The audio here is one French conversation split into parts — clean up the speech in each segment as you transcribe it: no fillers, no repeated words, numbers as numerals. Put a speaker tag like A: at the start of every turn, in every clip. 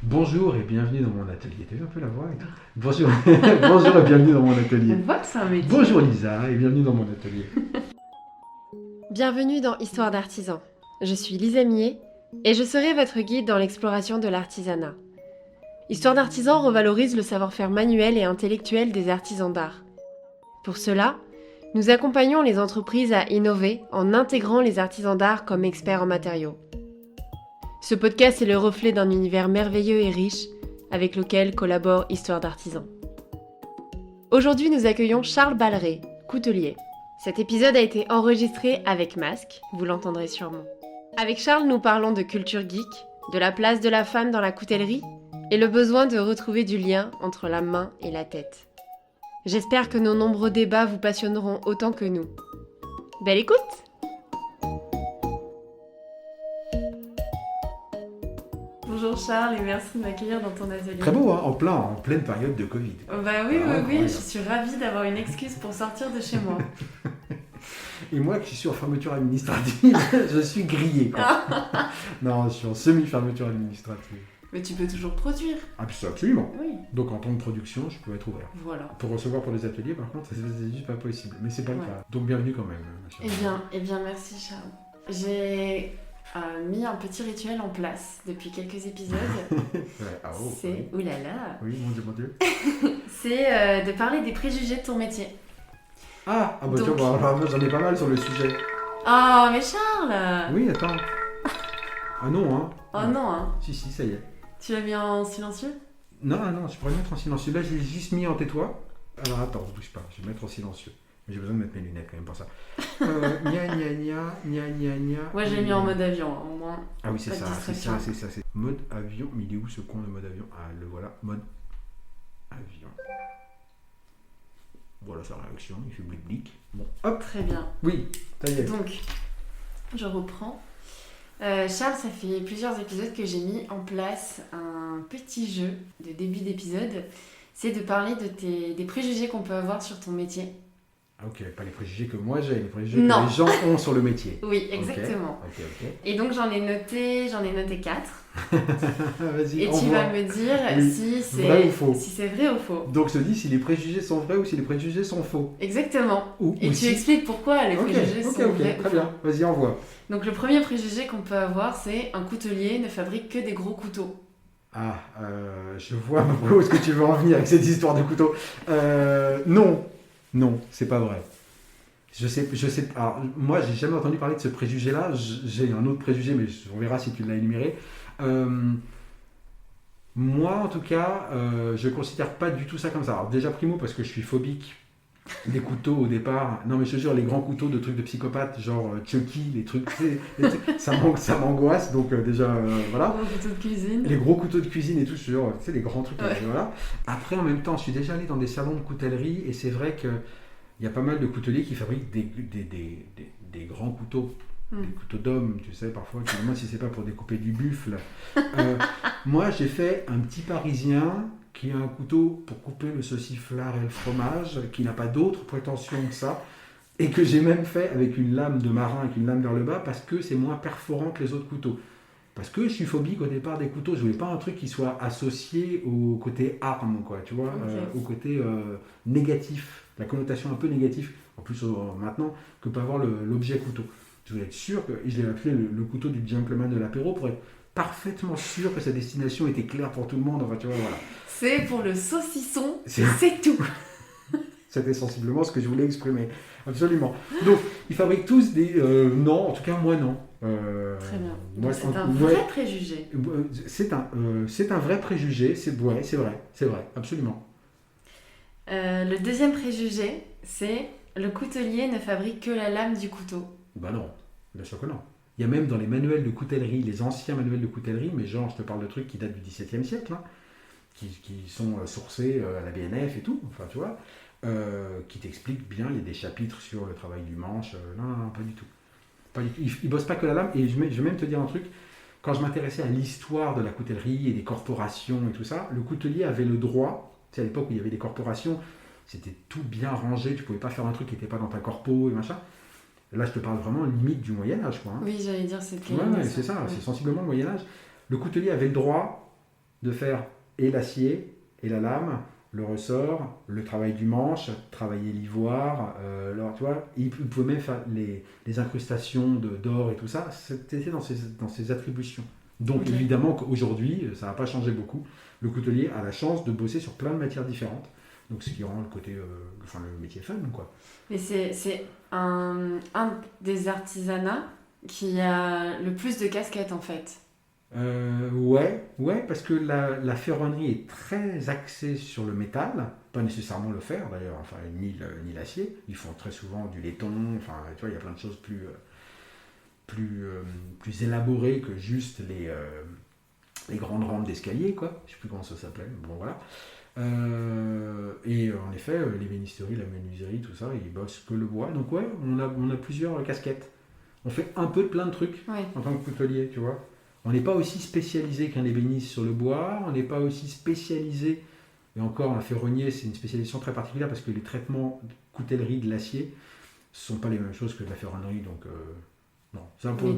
A: Bonjour et bienvenue dans mon atelier. T'as vu un peu la voix et tout. Bonjour, bonjour et bienvenue dans mon atelier.
B: On voit que c'est un métier.
A: Bonjour Lisa et bienvenue dans mon atelier.
C: Bienvenue dans Histoire d'artisan. Je suis Lisa Mier et je serai votre guide dans l'exploration de l'artisanat. Histoire d'artisan revalorise le savoir-faire manuel et intellectuel des artisans d'art. Pour cela, nous accompagnons les entreprises à innover en intégrant les artisans d'art comme experts en matériaux. Ce podcast est le reflet d'un univers merveilleux et riche avec lequel collabore Histoire d'artisan. Aujourd'hui, nous accueillons Charles Balleret, coutelier. Cet épisode a été enregistré avec masque, vous l'entendrez sûrement. Avec Charles, nous parlons de culture geek, de la place de la femme dans la coutellerie et le besoin de retrouver du lien entre la main et la tête. J'espère que nos nombreux débats vous passionneront autant que nous. Belle écoute! Bonjour Charles et merci de m'accueillir dans ton atelier.
A: Très beau, hein, en pleine période de Covid.
B: Oh bah oui,
A: Incroyable.
B: je suis ravie d'avoir une excuse pour sortir de chez moi.
A: Et moi qui suis en fermeture administrative, je suis grillé quoi. Non, je suis en semi-fermeture administrative.
B: Mais tu peux toujours produire.
A: Absolument.
B: Oui,
A: Donc en temps de production, je peux être ouvert.
B: voilà.
A: Pour recevoir pour les ateliers, par contre, c'est juste pas possible. Mais c'est pas le
B: Ouais.
A: cas. Donc bienvenue quand même. ma chère.
B: Eh bien, merci Charles. J'ai mis un petit rituel en place depuis quelques épisodes.
A: Ouais, ah, oh,
B: C'est,
A: oui.
B: oulala,
A: Oui, mon Dieu, mon Dieu.
B: c'est de parler des préjugés de ton métier.
A: Ah bah
B: Donc-
A: tiens, bah, j'en ai pas mal sur le sujet.
B: Oh mais Charles.
A: Oui, attends. Ah non, hein.
B: Oh non, hein.
A: Si, ça y est.
B: Tu l'as mis en silencieux?
A: Non, je pourrais le mettre en silencieux. Là, j'ai juste mis en tais-toi. Alors attends, bouge pas, je vais mettre en silencieux. Mais j'ai besoin de mettre mes lunettes quand même pour ça. Gna.
B: Moi j'ai mis en mode avion, hein, au moins.
A: Ah oui, c'est
B: pas de
A: ça,
B: distraction.
A: c'est ça. Mode avion, mais il est où ce con de mode avion? Ah, le voilà, mode avion. Voilà sa réaction, il fait blic. Bon, hop,
B: Très bien.
A: oui, ça y est.
B: Donc, je reprends. Charles, ça fait plusieurs épisodes que j'ai mis en place un petit jeu de début d'épisode. C'est de parler des préjugés qu'on peut avoir sur ton métier.
A: Ah, ok, pas les préjugés que moi j'ai, les préjugés
B: Non.
A: que les gens ont sur le métier.
B: Oui, exactement.
A: Ok.
B: Et donc j'en ai noté 4.
A: Vas-y,
B: Et tu
A: envoie.
B: vas me dire
A: Oui.
B: si c'est
A: Vrai ou faux.
B: si c'est vrai ou faux.
A: Donc je te dis si les préjugés sont vrais ou si les préjugés sont faux.
B: Exactement. Et tu
A: si...
B: expliques pourquoi les
A: Ok,
B: préjugés sont vrais ou
A: très
B: faux.
A: bien. Vas-y, envoie.
B: Donc le premier préjugé qu'on peut avoir, c'est un coutelier ne fabrique que des gros couteaux.
A: Ah, je vois à peu près où est-ce que tu veux en venir avec cette histoire de couteau. Non, c'est pas vrai. Je sais. Alors, moi, j'ai jamais entendu parler de ce préjugé-là. J'ai un autre préjugé, mais on verra si tu l'as énuméré. Moi, en tout cas, je considère pas du tout ça comme ça. Alors, déjà, primo, parce que je suis phobique des couteaux au départ. Non, mais je te jure, les grands couteaux de trucs de psychopathes, genre Chucky, les trucs, ça m'angoisse. Donc, déjà, voilà.
B: Gros couteaux de cuisine.
A: Les gros couteaux de cuisine et tout, sur, tu sais, les grands trucs.
B: Ouais.
A: Voilà. Après, en même temps, je suis déjà allé dans des salons de coutellerie et c'est vrai qu'il y a pas mal de couteliers qui fabriquent des grands couteaux. Des couteaux d'homme, tu sais, parfois, tu me demandes si c'est pas pour découper du buffle. Moi, j'ai fait un petit parisien qui a un couteau pour couper le sauciflard et le fromage, qui n'a pas d'autre prétention que ça, et que j'ai même fait avec une lame de marin, avec une lame vers le bas, parce que c'est moins perforant que les autres couteaux. Parce que je suis phobique au départ des couteaux, je voulais pas un truc qui soit associé au côté arme, quoi, tu vois,
B: Ok.
A: au côté négatif, la connotation un peu négative, en plus maintenant, que peut avoir l'objet couteau. Je voulais être sûr que, et je l'ai appelé le couteau du gentleman de l'apéro pour être parfaitement sûr que sa destination était claire pour tout le monde, enfin tu vois, voilà.
B: C'est pour le saucisson,
A: C'est-
B: c'est tout.
A: C'était sensiblement ce que je voulais exprimer, absolument. Donc, ils fabriquent tous des... non, en tout cas moi non.
B: Très bien.
A: Moi,
B: Donc, c'est un
A: ouais,
B: vrai préjugé.
A: c'est un vrai préjugé, c'est vrai, absolument.
B: Le deuxième préjugé, c'est le coutelier ne fabrique que la lame du couteau.
A: Bah non, bien sûr que non. Il y a même dans les manuels de coutellerie, les anciens manuels de coutellerie, mais genre je te parle de trucs qui datent du XVIIe siècle, hein, qui sont sourcés à la BNF et tout, enfin tu vois, qui t'expliquent bien, il y a des chapitres sur le travail du manche, non, pas du tout. Pas du tout. Ils bossent pas que la lame, et je vais même te dire un truc, quand je m'intéressais à l'histoire de la coutellerie et des corporations et tout ça, le coutelier avait le droit, tu sais à l'époque où il y avait des corporations, c'était tout bien rangé, tu pouvais pas faire un truc qui n'était pas dans ta corpo et machin. Là, je te parle vraiment limite du Moyen-Âge, quoi. Hein.
B: Oui, j'allais dire cette
A: Ouais,
B: limite.
A: c'est ça, c'est sensiblement le Moyen-Âge. Le coutelier avait le droit de faire et l'acier, et la lame, le ressort, le travail du manche, travailler l'ivoire, alors, tu vois, il pouvait même faire les incrustations d'or et tout ça, c'était dans ses attributions. Donc évidemment qu'aujourd'hui, ça n'a pas changé beaucoup, le coutelier a la chance de bosser sur plein de matières différentes, donc ce qui rend le côté, le métier fun, quoi.
B: Mais c'est un des artisanats qui a le plus de casquettes en fait.
A: Ouais, parce que la ferronnerie est très axée sur le métal, pas nécessairement le fer d'ailleurs, enfin ni l'acier. Ils font très souvent du laiton, enfin tu vois, il y a plein de choses plus élaborées que juste les grandes rampes d'escalier, quoi. Je sais plus comment ça s'appelle, bon voilà. Et en effet, l'ébénisterie, la menuiserie, tout ça, ils bossent que le bois. Donc ouais, on a plusieurs casquettes. On fait un peu de plein de trucs en tant que coutelier, tu vois. On n'est pas aussi spécialisé qu'un ébéniste sur le bois, on n'est pas aussi spécialisé, et encore un ferronnier c'est une spécialisation très particulière parce que les traitements de coutellerie de l'acier ne sont pas les mêmes choses que de la ferronnerie, donc non. Ça, pour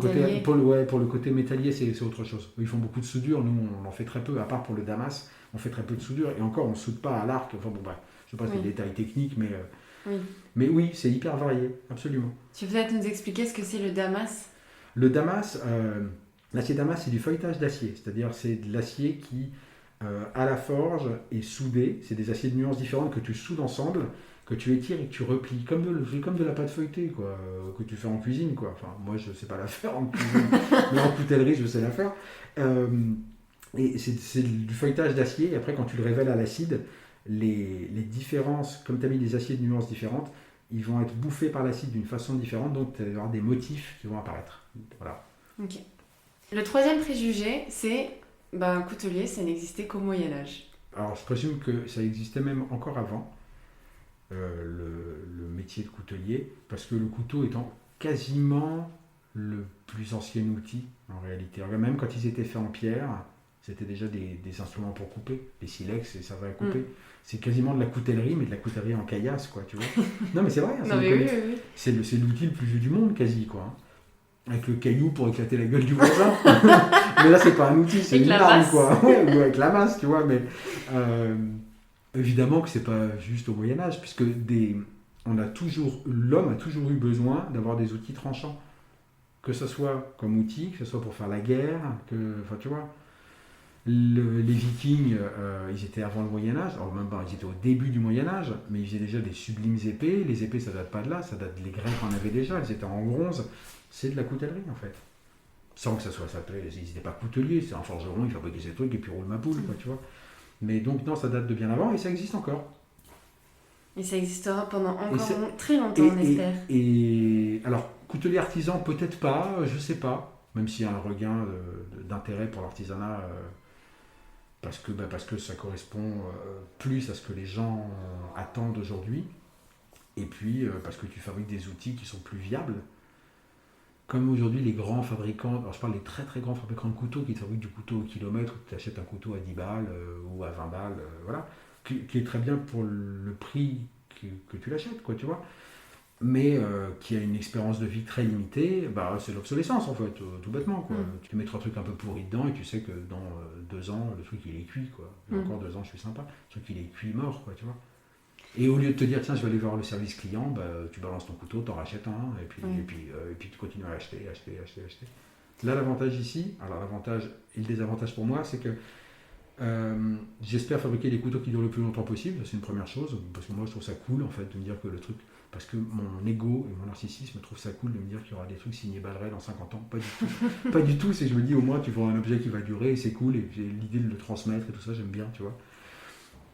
A: le côté métallier c'est autre chose. Ils font beaucoup de soudure, nous on en fait très peu, à part pour le damas, on fait très peu de soudure, et encore on ne soude pas à l'arc, enfin bon bref, je ne sais pas si c'est des détails techniques, mais oui, c'est hyper varié, absolument.
B: Tu peux peut-être nous expliquer ce que c'est le damas ?
A: Le damas... L'acier damas, c'est du feuilletage d'acier, c'est-à-dire c'est de l'acier qui, à la forge, est soudé. C'est des aciers de nuances différentes que tu soudes ensemble, que tu étires et que tu replies, comme de la pâte feuilletée, quoi, que tu fais en cuisine, quoi. Enfin, moi, je ne sais pas la faire en cuisine, mais en coutellerie, je sais la faire. Et c'est du feuilletage d'acier, et après, quand tu le révèles à l'acide, les différences, comme tu as mis des aciers de nuances différentes, ils vont être bouffés par l'acide d'une façon différente, donc tu vas avoir des motifs qui vont apparaître. Voilà.
B: Ok. Le troisième préjugé, c'est un coutelier, ça n'existait qu'au Moyen-Âge.
A: Alors, je présume que ça existait même encore avant, le métier de coutelier, parce que le couteau étant quasiment le plus ancien outil, en réalité. Alors, même quand ils étaient faits en pierre, c'était déjà des instruments pour couper, les silex, et ça va couper. C'est quasiment de la coutellerie, mais de la coutellerie en caillasse, quoi, tu vois. Non, mais c'est vrai, c'est l'outil le plus vieux du monde, quasi, quoi. Avec le caillou pour éclater la gueule du voisin. Mais là, c'est pas un outil, c'est une arme, quoi. Ouais, ou avec la masse, tu vois. Mais évidemment que c'est pas juste au Moyen-Âge, puisque l'homme a toujours eu besoin d'avoir des outils tranchants. Que ce soit comme outil, que ce soit pour faire la guerre, enfin, tu vois. Les Vikings, ils étaient avant le Moyen-Âge, alors même ils étaient au début du Moyen-Âge, mais ils faisaient déjà des sublimes épées. Les épées, ça date pas de là, ça date les Grecs en avaient déjà, elles étaient en bronze. C'est de la coutellerie en fait. Sans que ça soit s'appelé, ils n'étaient pas couteliers, c'est un forgeron, il fabriquait ses trucs et puis roule ma poule, quoi, tu vois. Mais donc non, ça date de bien avant et ça existe encore.
B: Et ça existera pendant encore très longtemps, on espère.
A: Et alors, coutelier artisan, peut-être pas, je sais pas, même s'il y a un regain d'intérêt pour l'artisanat, parce que ça correspond plus à ce que les gens attendent aujourd'hui, et puis parce que tu fabriques des outils qui sont plus viables. Comme aujourd'hui, les grands fabricants, alors je parle des très très grands fabricants de couteaux qui fabriquent du couteau au kilomètre, où tu achètes un couteau à 10 balles ou à 20 balles, voilà, qui est très bien pour le prix que tu l'achètes, quoi, tu vois, mais qui a une expérience de vie très limitée, c'est l'obsolescence en fait, tout bêtement, quoi. Tu peux mettre un truc un peu pourri dedans et tu sais que dans 2 ans, le truc il est cuit, quoi. Et encore 2 ans, je suis sympa, le truc il est cuit mort, quoi, tu vois. Et au lieu de te dire, tiens, je vais aller voir le service client, tu balances ton couteau, t'en rachètes un, et puis tu continues à acheter. Là, l'avantage ici, alors l'avantage et le désavantage pour moi, c'est que j'espère fabriquer les couteaux qui durent le plus longtemps possible, c'est une première chose, parce que moi je trouve ça cool en fait de me dire que le truc, parce que mon ego et mon narcissisme trouve ça cool de me dire qu'il y aura des trucs signés Balleret dans 50 ans, pas du tout. Pas du tout, c'est que je me dis au moins tu vois un objet qui va durer et c'est cool, et j'ai l'idée de le transmettre et tout ça, j'aime bien, tu vois.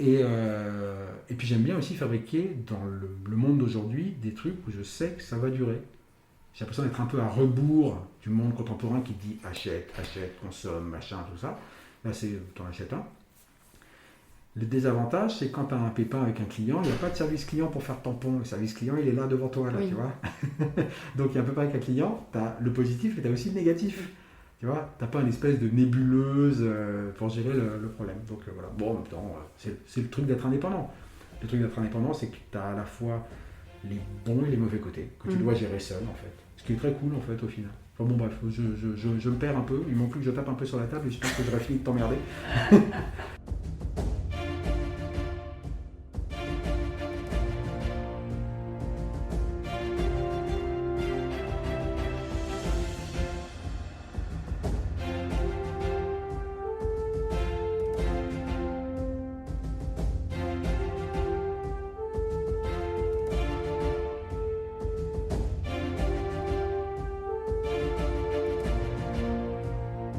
A: Et puis j'aime bien aussi fabriquer dans le monde d'aujourd'hui des trucs où je sais que ça va durer. J'ai l'impression d'être un peu à rebours du monde contemporain qui dit achète, consomme, machin, tout ça. Là, t'en achètes un. Le désavantage, c'est quand tu as un pépin avec un client, il n'y a pas de service client pour faire tampon. Le service client, il est là devant toi, là, tu vois. Donc il y a un pépin avec un client, tu as le positif et tu as aussi le négatif. Tu vois, t'as pas une espèce de nébuleuse pour gérer le problème. Donc voilà. Bon, en même temps, c'est le truc d'être indépendant. Le truc d'être indépendant, c'est que tu as à la fois les bons et les mauvais côtés, que tu dois gérer seul, en fait. Ce qui est très cool, en fait, au final. Enfin bon bref, je me perds un peu, il manque plus que je tape un peu sur la table et je pense que j'aurais fini de t'emmerder.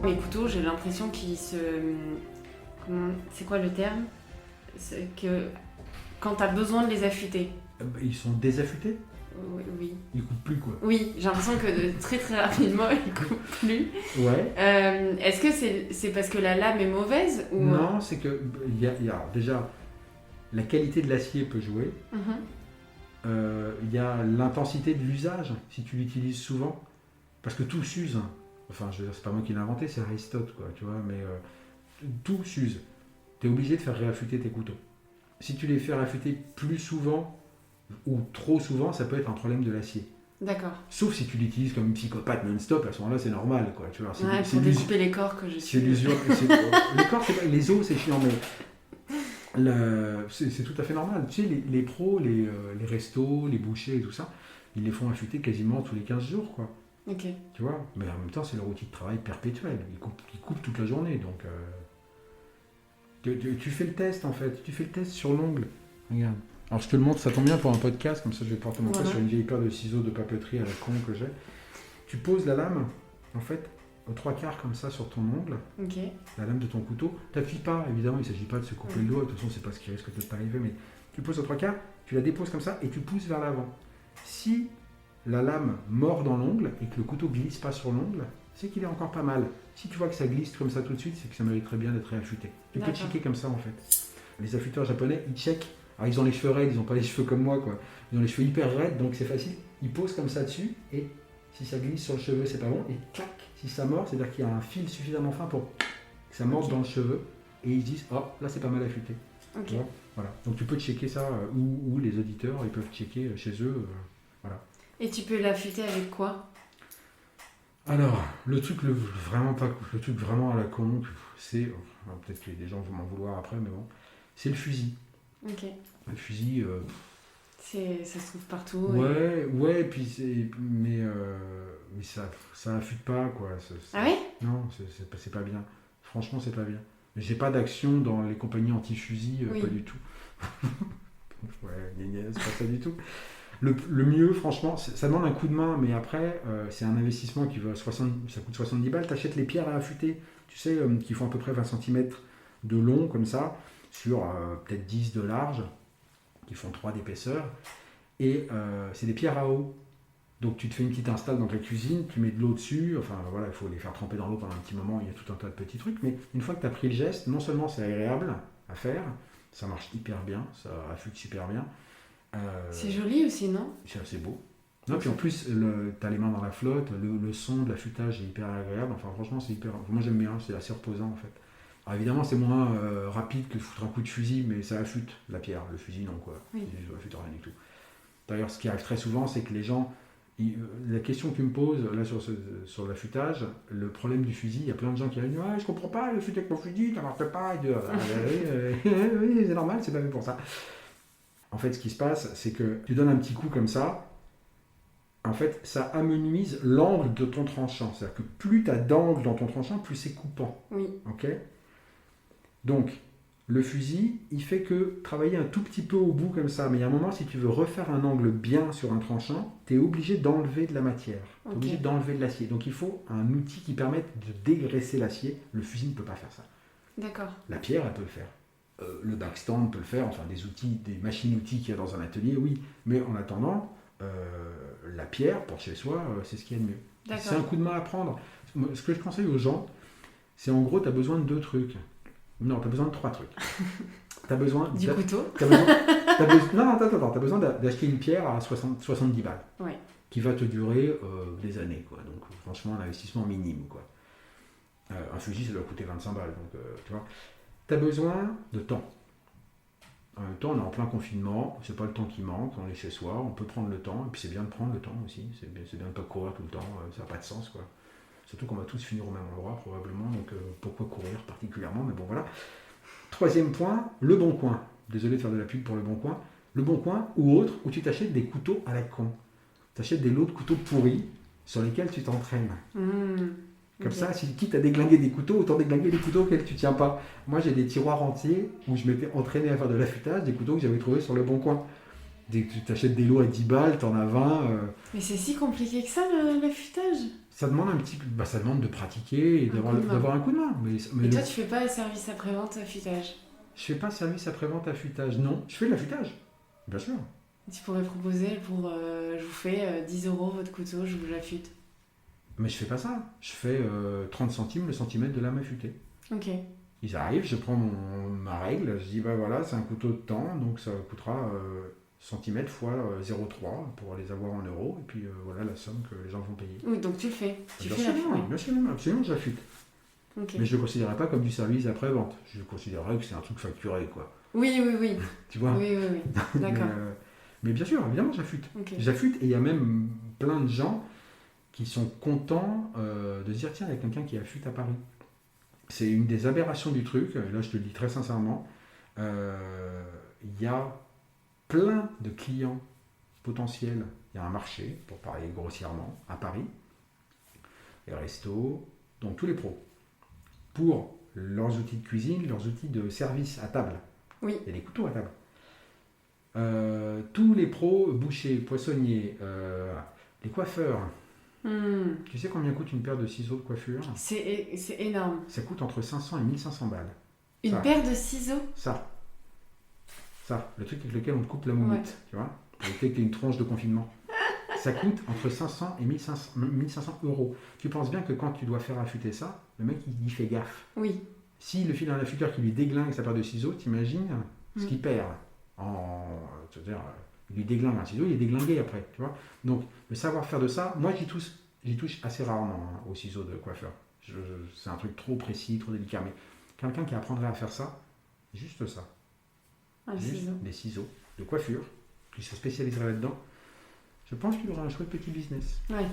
B: Mes couteaux, j'ai l'impression qu'ils se... C'est quoi le terme? C'est que quand t'as besoin de les affûter.
A: Ils sont désaffûtés?
B: Oui.
A: Ils coupent plus quoi.
B: Oui, j'ai l'impression que très très rapidement, ils coupent plus.
A: Ouais.
B: Est-ce que c'est parce que la lame est mauvaise ou...
A: Non, c'est que y a déjà la qualité de l'acier peut jouer. Il y a l'intensité de l'usage, si tu l'utilises souvent. Parce que tout s'use. Enfin, je veux dire, c'est pas moi qui l'ai inventé, c'est Aristote, quoi, tu vois, mais tout s'use. Tu es obligé de faire réaffûter tes couteaux. Si tu les fais réaffûter plus souvent ou trop souvent, ça peut être un problème de l'acier.
B: D'accord.
A: Sauf si tu l'utilises comme une psychopathe non-stop, à ce moment-là, c'est normal, quoi, tu vois.
B: Pour découper les corps que je suis.
A: C'est l'usure. Les corps, c'est pas... Les os, c'est chiant, mais c'est tout à fait normal. Tu sais, les pros, les restos, les bouchers et tout ça, ils les font affûter quasiment tous les 15 jours, quoi.
B: Ok.
A: Tu vois, mais en même temps, c'est leur outil de travail perpétuel. Ils coupent toute la journée, donc... Tu fais le test, en fait. Tu fais le test sur l'ongle. Regarde. Alors, je te le montre, ça tombe bien pour un podcast, comme ça, je vais pouvoir te montrer sur une vieille paire de ciseaux de papeterie à la con que j'ai. Tu poses la lame, en fait, aux 3/4 comme ça sur ton ongle.
B: Ok.
A: La lame de ton couteau. T'appuies pas, évidemment, il ne s'agit pas de se couper le doigt. De toute façon, c'est pas ce qui risque de t'arriver, mais tu poses aux 3/4, tu la déposes comme ça et tu pousses vers l'avant. Si la lame mord dans l'ongle et que le couteau glisse pas sur l'ongle, c'est qu'il est encore pas mal. Si tu vois que ça glisse comme ça tout de suite, c'est que ça mériterait bien d'être réaffûté. Tu peux checker comme ça en fait. Les affûteurs japonais, ils checkent. Alors ils ont les cheveux raides, ils n'ont pas les cheveux comme moi, quoi. Ils ont les cheveux hyper raides, donc c'est facile. Ils posent comme ça dessus et si ça glisse sur le cheveu, c'est pas bon. Et clac, si ça mord, c'est-à-dire qu'il y a un fil suffisamment fin pour que ça morde dans le cheveu. Et ils se disent, oh là c'est pas mal affûté.
B: Ok.
A: Voilà. Donc tu peux checker ça, ou les auditeurs, ils peuvent checker chez eux. Voilà.
B: Et tu peux l'affûter avec quoi?
A: Alors, le truc vraiment à la con, c'est, peut-être que des gens vont m'en vouloir après, mais bon, c'est le fusil.
B: Ok.
A: Le fusil.
B: Ça se trouve partout.
A: Ouais, puis mais ça affûte pas quoi.
B: Ah ouais?
A: Non, c'est pas bien. Franchement, c'est pas bien. J'ai pas d'action dans les compagnies anti-fusil, pas du tout. Ouais, c'est pas ça du tout. Le mieux, franchement, ça demande un coup de main, mais après, c'est un investissement qui va ça coûte 70 balles. Tu achètes les pierres à affûter, tu sais, qui font à peu près 20 cm de long, comme ça, sur peut-être 10 de large, qui font 3 d'épaisseur. Et c'est des pierres à eau. Donc tu te fais une petite installe dans ta cuisine, tu mets de l'eau dessus, enfin voilà, il faut les faire tremper dans l'eau pendant un petit moment, il y a tout un tas de petits trucs, mais une fois que tu as pris le geste, non seulement c'est agréable à faire, ça marche hyper bien, ça affûte super bien.
B: C'est joli aussi, non?
A: C'est assez beau. Non, puis en plus, tu as les mains dans la flotte, le son de l'affûtage est hyper agréable, enfin franchement c'est hyper... Moi j'aime bien, c'est assez reposant en fait. Alors évidemment c'est moins rapide que de foutre un coup de fusil, mais ça affûte la pierre, le fusil non quoi,
B: oui.
A: Ça affûte rien du tout. D'ailleurs ce qui arrive très souvent c'est que les gens, la question que tu me poses là sur l'affûtage, le problème du fusil, il y a plein de gens qui disent ouais, je comprends pas, le fusil avec mon fusil, ça marche pas, oui c'est normal, c'est pas fait pour ça. En fait ce qui se passe c'est que tu donnes un petit coup comme ça, en fait ça amenuise l'angle de ton tranchant, c'est-à-dire que plus tu as d'angle dans ton tranchant, plus c'est coupant.
B: Oui.
A: Ok. Donc le fusil, il fait que travailler un tout petit peu au bout comme ça, mais il y a un moment, si tu veux refaire un angle bien sur un tranchant, tu es obligé d'enlever de la matière, tu es obligé d'enlever de l'acier. Donc il faut un outil qui permette de dégraisser l'acier. Le fusil ne peut pas faire ça.
B: D'accord.
A: La pierre, elle peut le faire. Le backstand peut le faire, enfin des machines-outils qu'il y a dans un atelier, oui. Mais en attendant, la pierre, pour chez soi, c'est ce qu'il y a de mieux.
B: D'accord.
A: C'est un coup de main à prendre. Ce que je conseille aux gens, c'est en gros, tu as besoin de 2 trucs. Non, tu as besoin de 3 trucs. Tu as besoin
B: du couteau.
A: Non, attends. Tu as besoin d'acheter une pierre à 70 balles.
B: Ouais.
A: Qui va te durer des années, quoi. Donc franchement, un investissement minime, quoi. Un fusil, ça doit coûter 25 balles, donc tu vois. Tu as besoin de temps. En même temps, on est en plein confinement, c'est pas le temps qui manque, on est chez soi, on peut prendre le temps, et puis c'est bien de prendre le temps aussi, c'est bien de ne pas courir tout le temps, ça n'a pas de sens, quoi. Surtout qu'on va tous finir au même endroit, probablement, donc pourquoi courir particulièrement, mais bon, voilà. Troisième point, Le Bon Coin. Désolé de faire de la pub pour Le Bon Coin. Le Bon Coin ou autre, où tu t'achètes des couteaux à la con. Tu achètes des lots de couteaux pourris sur lesquels tu t'entraînes. Comme ça, si quitte à déglinguer des couteaux, autant déglinguer des couteaux auxquels tu tiens pas. Moi, j'ai des tiroirs entiers où je m'étais entraîné à faire de l'affûtage, des couteaux que j'avais trouvés sur Le Bon Coin. Tu t'achètes des lots à 10 balles, t'en as 20.
B: Mais c'est si compliqué que ça, l'affûtage?
A: Ça demande ça demande de pratiquer et d'avoir un coup de main.
B: Et toi, tu fais pas service après-vente affûtage?
A: Je fais pas service après-vente affûtage, non. Je fais de l'affûtage, bien sûr.
B: Tu pourrais proposer pour je vous fais 10 € votre couteau, je vous l'affûte.
A: Mais je fais pas ça. Je fais 30 centimes le centimètre de lame affûtée.
B: Ok.
A: Ils arrivent, je prends ma règle, je dis bah voilà, c'est un couteau de temps, donc ça coûtera centimètre fois 0,3 pour les avoir en euros, et puis voilà la somme que les gens vont payer.
B: Oui, donc tu le fais. Tu
A: bien
B: fais
A: sûr,
B: l'affûtage.
A: oui, bien sûr, absolument, j'affûte.
B: Okay.
A: Mais je ne le considérerais pas comme du service après-vente. Je considérerais que c'est un truc facturé, quoi.
B: Oui.
A: Tu vois?
B: Oui. D'accord.
A: Mais bien sûr, évidemment, j'affûte.
B: Okay.
A: J'affûte, et il y a même plein de gens qui sont contents de se dire tiens, il y a quelqu'un qui affûte à Paris. C'est une des aberrations du truc, là je te le dis très sincèrement. Il y a plein de clients potentiels. Il y a un marché, pour parler grossièrement, à Paris, les restos, donc tous les pros, pour leurs outils de cuisine, leurs outils de service à table.
B: Oui.
A: Il y a des couteaux à table. Tous les pros, bouchers, poissonniers, les coiffeurs. Tu sais combien coûte une paire de ciseaux de coiffure?
B: C'est énorme.
A: Ça coûte entre 500 et 1500 balles.
B: Une paire de ciseaux?
A: Ça, le truc avec lequel on te coupe la moumoute, tu vois, avec une tronche de confinement. Ça coûte entre 500 et 1500 euros. Tu penses bien que quand tu dois faire affûter ça, le mec il fait gaffe.
B: Oui.
A: S'il le file à un affûteur qui lui déglingue sa paire de ciseaux, t'imagines ce qu'il perd. C'est-à-dire, il lui déglingue un ciseau, il est déglingué après, tu vois. Donc, le savoir-faire de ça, moi j'y touche assez rarement aux ciseaux de coiffeur. C'est un truc trop précis, trop délicat. Mais quelqu'un qui apprendrait à faire ça, juste ça. Des ciseaux de coiffure, qui se spécialiserait là-dedans, je pense qu'il aurait un chouette petit business.
B: Ouais.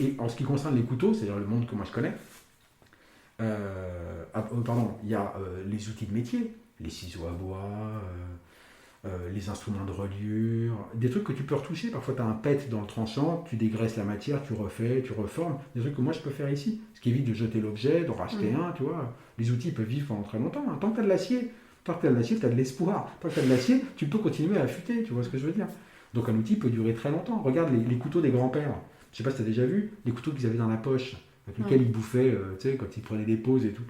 A: Et en ce qui concerne les couteaux, c'est-à-dire le monde que moi je connais, il y a les outils de métier, les ciseaux à bois, les instruments de reliure, des trucs que tu peux retoucher. Parfois tu as un pet dans le tranchant, tu dégraisses la matière, tu refais, tu reformes, des trucs que moi je peux faire ici, ce qui évite de jeter l'objet, d'en racheter un, tu vois. Les outils peuvent vivre pendant très longtemps, hein. Tant que tu as de l'acier, tu as de l'espoir. Tant que tu as de l'acier, tu peux continuer à affûter, tu vois ce que je veux dire. Donc un outil peut durer très longtemps. Regarde les couteaux des grands-pères. Je sais pas si tu as déjà vu, les couteaux qu'ils avaient dans la poche, avec lesquels ils bouffaient, tu sais, quand ils prenaient des pauses et tout.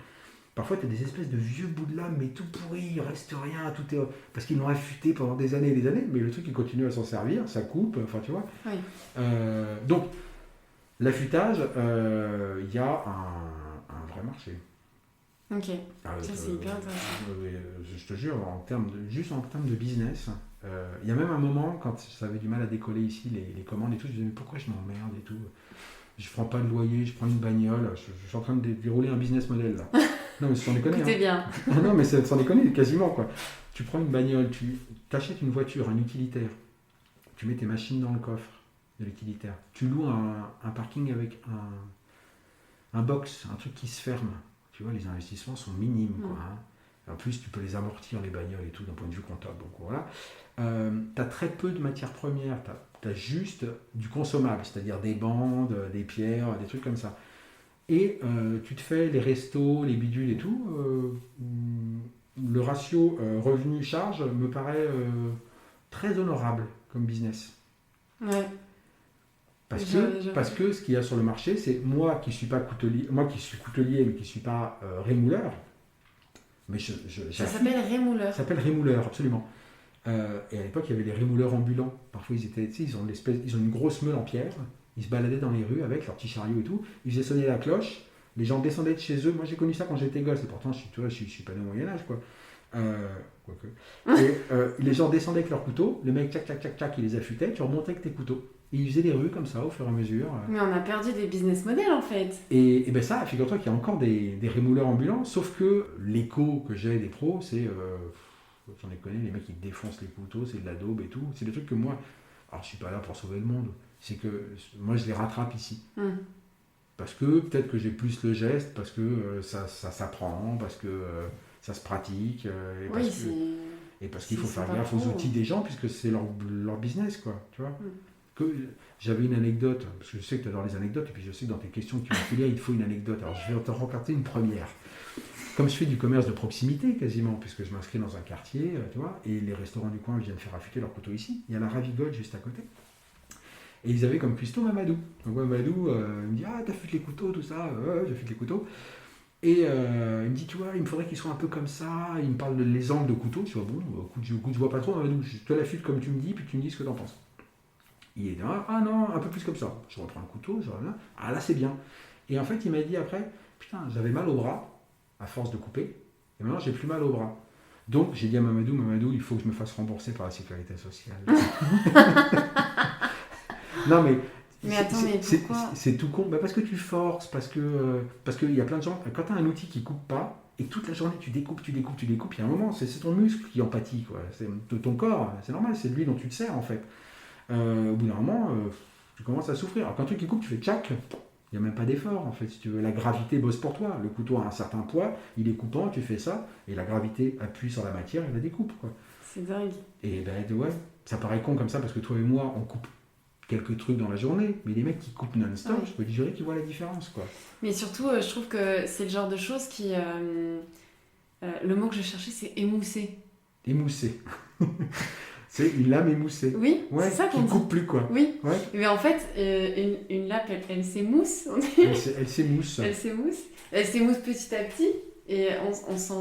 A: Parfois, tu as des espèces de vieux bouts de lame, mais tout pourri, il reste rien, tout est... Parce qu'ils l'ont affûté pendant des années et des années, mais le truc, il continue à s'en servir, ça coupe, enfin, tu vois.
B: Oui.
A: Donc, l'affûtage, il y a un vrai marché.
B: Ok, ça c'est hyper intéressant.
A: Je te jure, juste en termes de business, il y a même un moment, quand ça avait du mal à décoller ici, les commandes et tout, je me disais, mais pourquoi je m'emmerde et tout? Je prends pas de loyer, je prends une bagnole, je suis en train de dérouler un business model là. Non mais sans déconner.
B: Écoutez bien.
A: Non mais c'est sans déconner, quasiment quoi. Tu prends une bagnole, tu t'achètes une voiture, un utilitaire, tu mets tes machines dans le coffre de l'utilitaire, tu loues un parking avec un box, un truc qui se ferme. Tu vois, les investissements sont minimes quoi. Hein. En plus, tu peux les amortir, les bagnoles et tout, d'un point de vue comptable. Donc voilà. Tu as très peu de matières premières, tu as juste du consommable, c'est-à-dire des bandes, des pierres, des trucs comme ça. Et tu te fais les restos, les bidules et tout. Le ratio revenu-charge me paraît très honorable comme business.
B: Ouais.
A: Parce que ce qu'il y a sur le marché, c'est moi qui suis coutelier, mais qui ne suis pas rémouleur. Mais
B: ça s'appelle rémouleur.
A: Ça s'appelle rémouleur, absolument. Et à l'époque, il y avait des rémouleurs ambulants. Parfois, ils ont une grosse meule en pierre. Ils se baladaient dans les rues avec leur petit chariot et tout. Ils faisaient sonner la cloche. Les gens descendaient de chez eux. Moi, j'ai connu ça quand j'étais gosse. Et pourtant, je suis pas né au Moyen-Âge, quoi. Quoique. Et les gens descendaient avec leurs couteaux. Le mec, tchac, tchac, tchac, tchac, il les affûtait. Tu remontais avec tes couteaux. Et ils faisaient des rues comme ça, au fur et à mesure.
B: Mais on a perdu des business models, en fait.
A: Et ben ça, figure-toi qu'il y a encore des rémouleurs ambulants. Sauf que l'écho que j'ai des pros, c'est... J'en ai connu, les mecs qui défoncent les couteaux, c'est de la daube et tout. C'est des trucs que moi, alors je suis pas là pour sauver le monde, c'est que moi je les rattrape ici. Parce que peut-être que j'ai plus le geste, parce que ça s'apprend, parce que ça se pratique, et parce qu'il faut faire gaffe aux outils des gens, puisque c'est leur business, quoi, tu vois. J'avais une anecdote, parce que je sais que tu adores les anecdotes, et puis je sais que dans tes questions que tu m'as filées, il te faut une anecdote. Alors je vais te raconter une première. Comme je fais du commerce de proximité quasiment, puisque je m'inscris dans un quartier, tu vois, et les restaurants du coin viennent faire affûter leurs couteaux ici, il y a la Ravigole juste à côté. Et ils avaient comme cuistot Mamadou. Donc Mamadou, il me dit « Ah, t'affûtes les couteaux, tout ça. » J'affûte les couteaux. Et il me dit « Tu vois, il me faudrait qu'ils soient un peu comme ça. » Il me parle des angles de couteaux. Je vois « Bon, écoute, je vois pas trop, Mamadou. Je te l'affûte comme tu me dis, puis tu me dis ce que t'en penses. » Il est là « Ah non, un peu plus comme ça. » Je reprends le couteau, je reviens. « Ah là, c'est bien. » Et en fait, il m'a dit après « Putain, j'avais mal au bras, à force de couper. Et maintenant, j'ai plus mal au bras. » Donc, j'ai dit à Mamadou, il faut que je me fasse rembourser par la sécurité sociale. Non, mais
B: attends, mais pourquoi
A: c'est tout con. Parce que tu forces, parce qu'il y a plein de gens. Quand tu as un outil qui ne coupe pas, et toute la journée tu découpes, il y a un moment, c'est ton muscle qui en pâtit, quoi. C'est ton corps, c'est normal, c'est de lui dont tu te sers en fait. Au bout d'un moment, tu commences à souffrir. Alors quand un truc qui coupe, tu fais tchac, il n'y a même pas d'effort en fait. Si tu veux, la gravité bosse pour toi. Le couteau a un certain poids, il est coupant, tu fais ça, et la gravité appuie sur la matière et la découpe, quoi.
B: C'est dingue.
A: Et ouais, ça paraît con comme ça parce que toi et moi, on coupe quelques trucs dans la journée, mais les mecs qui coupent non-stop, je peux te jurer qu'ils voient la différence, quoi.
B: Mais surtout, je trouve que c'est le genre de choses qui... le mot que je cherchais, c'est émousser.
A: Émousser. C'est une lame émoussée.
B: Oui,
A: ouais,
B: c'est ça qu'on
A: dit.
B: Qui
A: coupe plus, quoi.
B: Oui,
A: ouais.
B: Mais en fait, une lame, elle s'émousse.
A: Elle s'émousse.
B: Elle s'émousse. Elle s'émousse petit à petit, et on sent...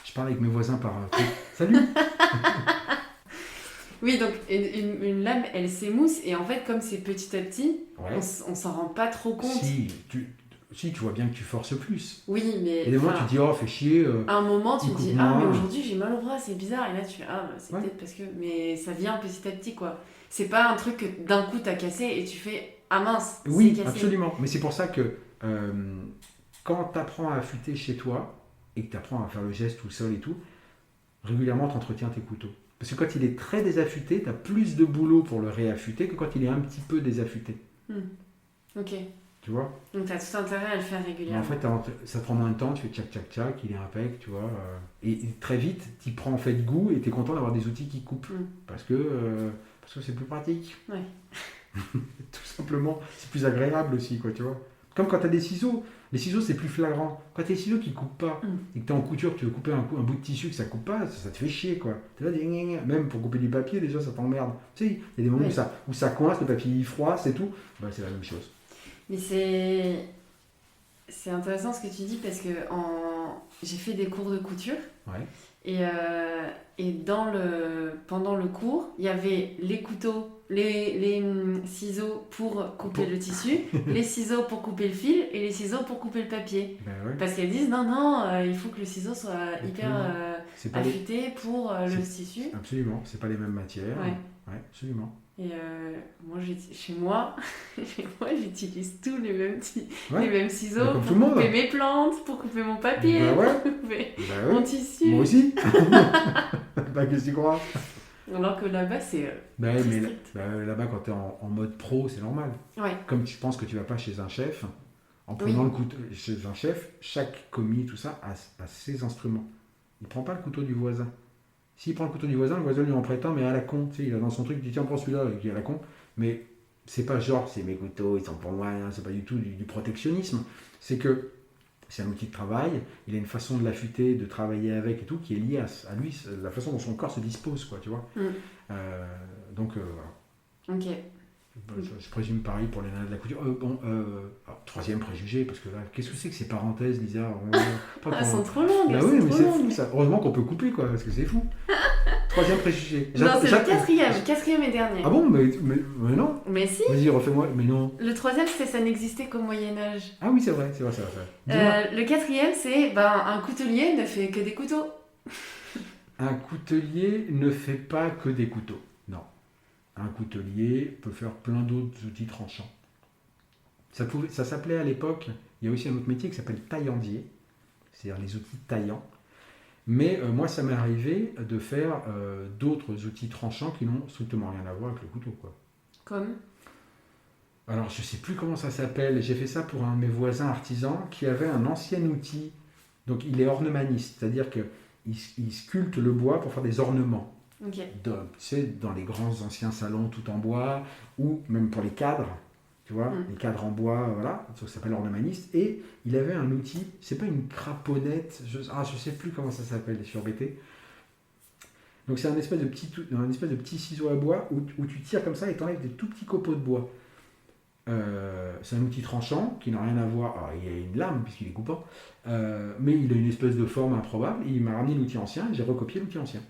A: Je parle avec mes voisins par... Salut.
B: Oui, donc une lame, elle s'émousse, et en fait, comme c'est petit à petit, on s'en rend pas trop compte.
A: Si, tu vois bien que tu forces plus.
B: Oui, mais...
A: Et des moments, tu te dis, oh, fais chier.
B: À un moment, tu te dis, ah, mais aujourd'hui, j'ai mal au bras, c'est bizarre. Et là, tu fais, ah, c'est peut-être parce que... Mais ça vient petit à petit, quoi. C'est pas un truc que d'un coup, t'as cassé, et tu fais, ah mince,
A: oui,
B: c'est cassé.
A: Absolument. Mais c'est pour ça que quand t'apprends à affûter chez toi, et que t'apprends à faire le geste tout seul et tout, régulièrement, t'entretiens tes couteaux. Parce que quand il est très désaffûté, tu as plus de boulot pour le réaffûter que quand il est un petit peu désaffûté.
B: Ok.
A: Tu vois ?
B: Donc tu as tout intérêt à le faire régulièrement.
A: En fait, ça prend moins de temps, tu fais tchac tchac tchac, il est impec, tu vois. Et très vite, tu prends en fait goût et tu es content d'avoir des outils qui coupent. Parce que c'est plus pratique.
B: Ouais.
A: Tout simplement, c'est plus agréable aussi, quoi, tu vois. Comme quand tu as des ciseaux. Les ciseaux, c'est plus flagrant. Quand tu as des ciseaux qui ne coupent pas, et que tu es en couture, tu veux couper un bout de tissu que ça ne coupe pas, ça te fait chier, quoi. Là, même pour couper du papier, déjà, ça t'emmerde. Tu sais, il y a des moments où ça coince, le papier il froid, c'est tout. Ben, c'est la même chose.
B: Mais c'est intéressant ce que tu dis, parce que j'ai fait des cours de couture.
A: Ouais.
B: Et pendant le cours, il y avait les couteaux, les ciseaux pour couper le tissu, les ciseaux pour couper le fil et les ciseaux pour couper le papier.
A: Ben ouais.
B: Parce qu'elles disent non, il faut que le ciseau soit hyper affûté pour le tissu.
A: Absolument, c'est pas les mêmes matières. Ouais, absolument.
B: Et chez moi, j'utilise tous les mêmes ciseaux pour couper mes plantes, pour couper mon papier, pour couper mon tissu.
A: Moi aussi. Qu'est-ce que tu crois ?
B: Alors que là-bas, c'est
A: mais là-bas, quand tu es en mode pro, c'est normal.
B: Ouais.
A: Comme tu penses que tu vas pas chez un chef, en prenant le couteau chez un chef, chaque commis, tout ça, a ses instruments. Il prend pas le couteau du voisin. S'il prend le couteau du voisin, le voisin lui en prête un, mais à la con. Tu sais, il a dans son truc, il dit tiens, prends celui-là, il est à la con. Mais c'est pas genre, c'est mes couteaux, ils sont pour moi, hein, c'est pas du tout du protectionnisme. C'est que c'est un outil de travail, il a une façon de l'affûter, de travailler avec et tout, qui est liée à lui, la façon dont son corps se dispose, quoi, tu vois. Donc, voilà.
B: Ok.
A: Je présume pareil pour les nanas de la couture. Troisième préjugé, parce que là, qu'est-ce que c'est que ces parenthèses, Lisa ?
B: Elles sont trop longues.
A: Bah oui, mais c'est fou ça. Heureusement qu'on peut couper, quoi, parce que c'est fou. Troisième préjugé.
B: Non, c'est le quatrième et dernier.
A: Ah bon, mais non.
B: Mais si.
A: Vas-y, refais-moi. Mais non.
B: Le troisième, c'est ça n'existait qu'au Moyen-Âge.
A: Ah oui, c'est vrai.
B: Le quatrième, c'est un coutelier ne fait que des couteaux.
A: Un coutelier ne fait pas que des couteaux. Non. Un coutelier peut faire plein d'autres outils tranchants. Ça s'appelait à l'époque, il y a aussi un autre métier qui s'appelle taillandier, c'est-à-dire les outils taillants. Mais moi, ça m'est arrivé de faire d'autres outils tranchants qui n'ont strictement rien à voir avec le couteau, quoi.
B: Comme?
A: Alors, je ne sais plus comment ça s'appelle. J'ai fait ça pour un de mes voisins artisans qui avait un ancien outil. Donc, il est ornemaniste, c'est-à-dire qu'il sculpte le bois pour faire des ornements.
B: Ok.
A: Tu sais, dans les grands anciens salons tout en bois, ou même pour les cadres, tu vois, les cadres en bois, voilà, ça s'appelle ornemaniste. Et il avait un outil, c'est pas une craponette, je sais plus comment ça s'appelle, je suis embêté. Donc c'est un espèce de petit ciseau à bois où tu tires comme ça et t'enlèves des tout petits copeaux de bois. C'est un outil tranchant qui n'a rien à voir. Alors, il y a une lame puisqu'il est coupant, mais il a une espèce de forme improbable. Il m'a ramené l'outil ancien et j'ai recopié l'outil ancien.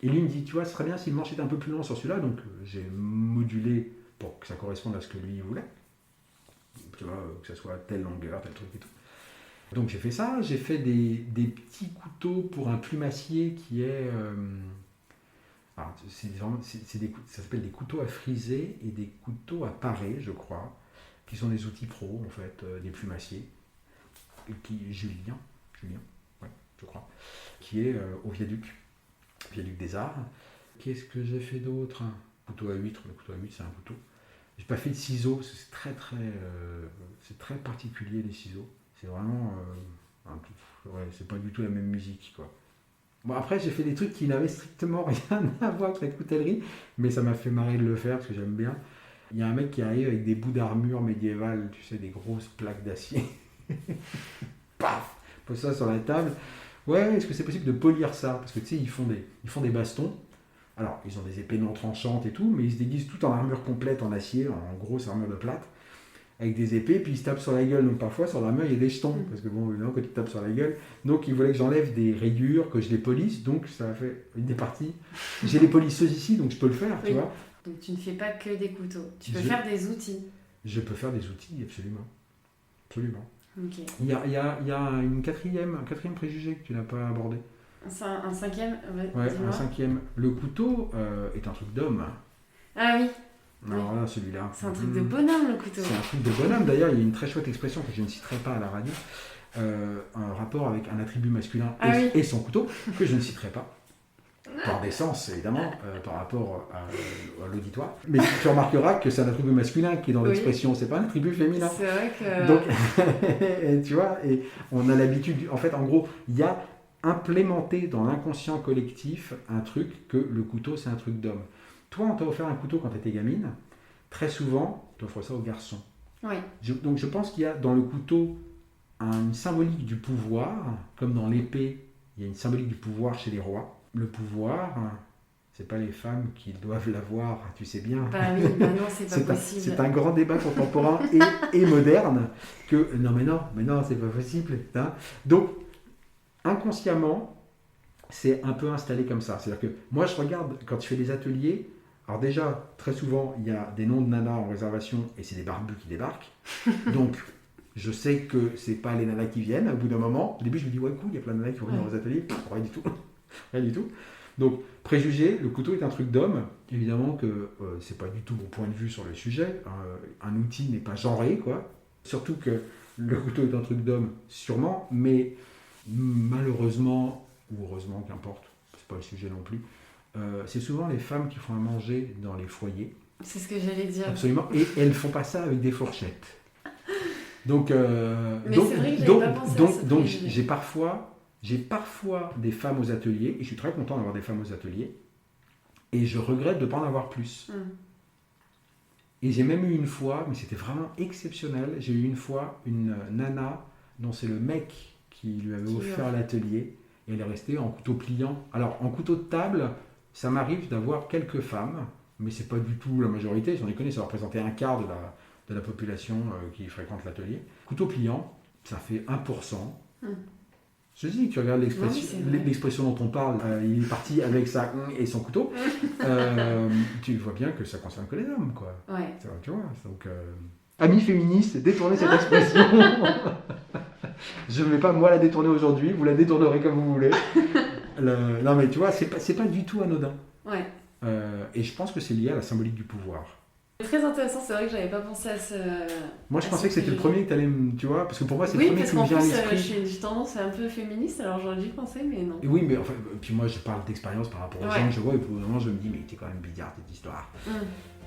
A: Et lui me dit, tu vois, ce serait bien si le manche était un peu plus long sur celui-là, donc j'ai modulé pour que ça corresponde à ce que lui voulait. Tu vois, que ça soit telle longueur, tel truc et tout. Donc j'ai fait ça, j'ai fait des petits couteaux pour un plumassier qui est... alors, ça s'appelle des couteaux à friser et des couteaux à parer, je crois, qui sont des outils pro, en fait, des plumassiers. Julien, ouais, je crois, qui est au viaduc des Arts. Qu'est-ce que j'ai fait d'autre? Couteau à huître, le couteau à huître c'est un couteau. J'ai pas fait de ciseaux, c'est très particulier les ciseaux. C'est vraiment c'est pas du tout la même musique, quoi. Bon, après j'ai fait des trucs qui n'avaient strictement rien à voir avec la coutellerie, mais ça m'a fait marrer de le faire parce que j'aime bien. Il y a un mec qui arrive avec des bouts d'armure médiévale, tu sais, des grosses plaques d'acier. Paf, pose ça sur la table. Ouais, est-ce que c'est possible de polir ça? Parce que tu sais, ils font des bastons. Alors, ils ont des épées non tranchantes et tout, mais ils se déguisent tout en armure complète en acier, en grosse armure de plate, avec des épées, puis ils se tapent sur la gueule. Donc parfois, sur l'armure, il y a des jetons, parce que bon, évidemment, quand tu tapes sur la gueule, donc ils voulaient que j'enlève des rayures, que je les polisse, donc ça a fait une des parties. J'ai les polisseuses ici, donc je peux le faire, tu vois.
B: Donc tu ne fais pas que des couteaux, tu peux faire des outils.
A: Je peux faire des outils, absolument. Absolument.
B: Okay.
A: Il y a un quatrième préjugé que tu n'as pas abordé.
B: Un cinquième?
A: Ouais, un cinquième. Le couteau est un truc d'homme.
B: Ah oui.
A: Alors là, celui-là.
B: C'est un truc de bonhomme, le couteau.
A: C'est un truc de bonhomme. D'ailleurs, il y a une très chouette expression que je ne citerai pas à la radio, un rapport avec un attribut masculin et son couteau, que je ne citerai pas. Par décence, évidemment, par rapport à l'auditoire. Mais tu remarqueras que c'est un attribut masculin qui est dans l'expression, c'est pas un attribut féminin.
B: C'est vrai que...
A: Donc, tu vois, et on a l'habitude... En fait, en gros, il y a implémenté dans l'inconscient collectif un truc que le couteau, c'est un truc d'homme. Toi, on t'a offert un couteau quand tu étais gamine. Très souvent, tu offres ça aux garçons.
B: Oui.
A: Donc, je pense qu'il y a dans le couteau une symbolique du pouvoir, comme dans l'épée, il y a une symbolique du pouvoir chez les rois. Le pouvoir, c'est pas les femmes qui doivent l'avoir, tu sais bien.
B: Bah oui, bah non, c'est pas possible.
A: C'est un grand débat contemporain et moderne que non, c'est pas possible. Hein. Donc, inconsciemment, c'est un peu installé comme ça. C'est-à-dire que moi, je regarde quand tu fais des ateliers. Alors déjà, très souvent, il y a des noms de nanas en réservation et c'est des barbus qui débarquent. Donc, je sais que c'est pas les nanas qui viennent. Au bout d'un moment, au début, je me dis ouais, cool, il y a plein de nanas qui vont venir dans les ateliers. Rien du tout. Rien du tout. Donc, préjugé, le couteau est un truc d'homme. Évidemment que c'est pas du tout mon point de vue sur le sujet. Un outil n'est pas genré, quoi. Surtout que le couteau est un truc d'homme, sûrement, mais malheureusement, ou heureusement, qu'importe, c'est pas le sujet non plus, c'est souvent les femmes qui font à manger dans les foyers.
B: C'est ce que j'allais dire.
A: Absolument. Et elles font pas ça avec des fourchettes. Donc, j'ai parfois des femmes aux ateliers, et je suis très content d'avoir des femmes aux ateliers, et je regrette de ne pas en avoir plus. Et j'ai même eu une fois, mais c'était vraiment exceptionnel, j'ai eu une fois une nana dont c'est le mec qui lui avait offert l'atelier, et elle est restée en couteau pliant. Alors, en couteau de table, ça m'arrive d'avoir quelques femmes, mais c'est pas du tout la majorité, j'en ai connu, ça représentait un quart de la population qui fréquente l'atelier. Couteau pliant, ça fait 1%. Je dis, tu regardes l'expression dont on parle, il est parti avec ça et son couteau, tu vois bien que ça concerne que les hommes, quoi.
B: Ouais.
A: Tu vois, donc... Amis féministes, détournez cette expression. Je ne vais pas, moi, la détourner aujourd'hui, vous la détournerez comme vous voulez. Non, mais tu vois, c'est pas du tout anodin.
B: Ouais.
A: Et je pense que c'est lié à la symbolique du pouvoir.
B: Très intéressant, c'est vrai que j'avais pas pensé à ce.
A: Moi, je pensais que c'était le premier que tu allais tu vois, parce que pour moi, c'est
B: oui,
A: le premier
B: parce
A: qui me
B: qu'en
A: vient à
B: plus,
A: l'esprit.
B: j'ai tendance un peu féministe, alors j'aurais dû penser, mais non.
A: Et oui, mais enfin, puis moi, je parle d'expérience par rapport aux
B: Ouais.
A: gens que je vois, et pour le moment, je me dis, mais t'es quand même bizarre cette histoire.
B: Mm.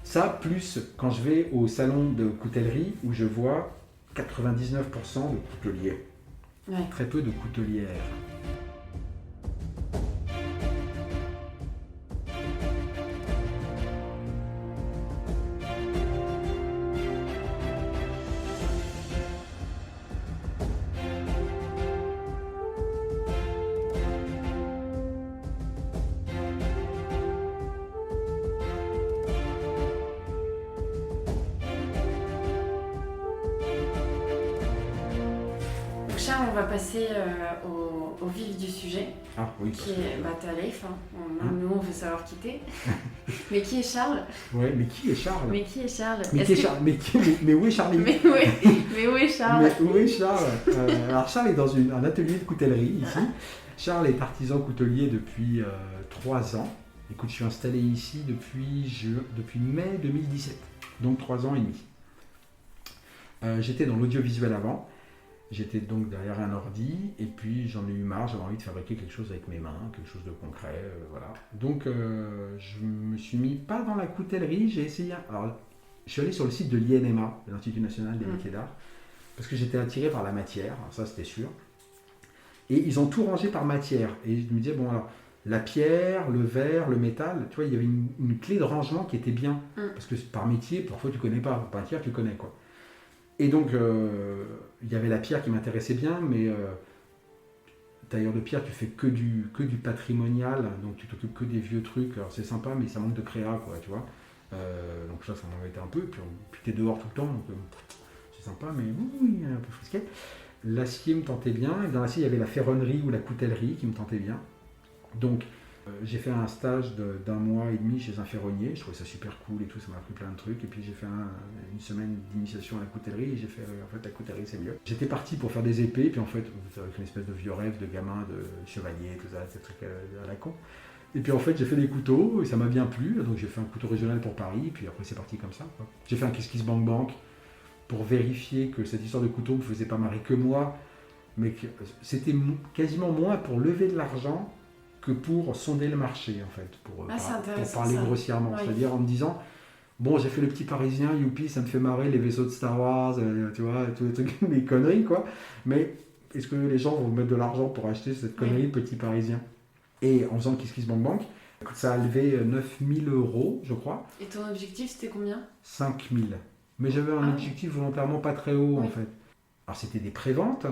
A: Ça, plus quand je vais au salon de coutellerie, où je vois 99% de couteliers.
B: Ouais.
A: Très peu de coutelières.
B: Donc Charles, on va passer au vif du sujet,
A: Ah oui,
B: qui est t'es à l'EIF, hein. Nous on veut savoir qui t'es. Mais qui est Charles?
A: ouais, mais qui est Charles?
B: Mais qui est Charles?
A: Mais, qui est Charles mais où est Charlie?
B: Mais où est Charles?
A: Mais où est Charles? Alors Charles est dans un atelier de coutellerie ici. Charles est artisan coutelier depuis 3 ans. Écoute, je suis installé ici depuis mai 2017, donc 3 ans et demi. J'étais dans l'audiovisuel avant. J'étais donc derrière un ordi, et puis j'en ai eu marre, j'avais envie de fabriquer quelque chose avec mes mains, quelque chose de concret, voilà. Donc je me suis mis pas dans la coutellerie, j'ai essayé. Alors, je suis allé sur le site de l'INMA, l'Institut National des Métiers d'Art, parce que j'étais attiré par la matière, alors ça c'était sûr. Et ils ont tout rangé par matière, et je me disais, bon alors, la pierre, le verre, le métal, tu vois, il y avait une clé de rangement qui était bien, parce que par métier, parfois tu connais pas, par matière tu connais quoi. Et donc, il y avait la pierre qui m'intéressait bien, mais tailleur de pierre, tu fais que du patrimonial, donc tu t'occupes que des vieux trucs. Alors c'est sympa, mais ça manque de créa, quoi, tu vois. Donc ça m'embêtait un peu. Puis t'es dehors tout le temps, donc c'est sympa, mais oui, un peu frisquet. L'acier me tentait bien, et dans l'acier, il y avait la ferronnerie ou la coutellerie qui me tentait bien. Donc, j'ai fait un stage d'1 mois et demi chez un ferronnier, je trouvais ça super cool et tout, ça m'a appris plein de trucs, et puis j'ai fait une semaine d'initiation à la coutellerie, et j'ai fait, en fait, la coutellerie c'est mieux. J'étais parti pour faire des épées, puis en fait, avec une espèce de vieux rêve de gamin, de chevalier, tout ça, ces trucs à la con. Et puis en fait, j'ai fait des couteaux, et ça m'a bien plu, donc j'ai fait un couteau régional pour Paris, puis après c'est parti comme ça, quoi. J'ai fait un Kiss Kiss Bank Bank, pour vérifier que cette histoire de couteau me faisait pas marrer que moi, mais que c'était quasiment moins pour lever de l'argent que pour sonder le marché, en fait, pour parler grossièrement. Oui. C'est-à-dire en me disant, bon, j'ai fait le petit parisien, youpi, ça me fait marrer les vaisseaux de Star Wars, tu vois, tous les trucs, les conneries, quoi. Mais est-ce que les gens vont mettre de l'argent pour acheter cette connerie, petit parisien? Et en faisant Kiss Kiss Bank Bank, ça a levé 9 000 €, je crois.
B: Et ton objectif, c'était combien?
A: 5 000. Mais j'avais un objectif volontairement pas très haut, en fait. Alors, c'était des préventes.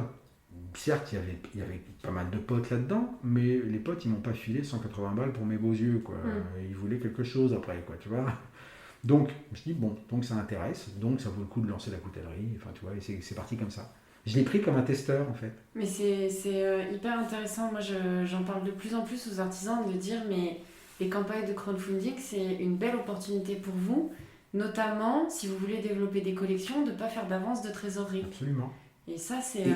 A: Certes, il y avait pas mal de potes là-dedans, mais les potes, ils m'ont pas filé 180 balles pour mes beaux yeux, quoi. Ils voulaient quelque chose après, quoi, tu vois. Donc, je me suis dit, bon, donc ça intéresse, donc ça vaut le coup de lancer la coutellerie, enfin, tu vois, et c'est parti comme ça. Je l'ai pris comme un testeur, en fait.
B: Mais c'est hyper intéressant. Moi, j'en parle de plus en plus aux artisans, de dire, mais les campagnes de crowdfunding, c'est une belle opportunité pour vous, notamment si vous voulez développer des collections, de ne pas faire d'avance de trésorerie.
A: Absolument.
B: Et ça, c'est...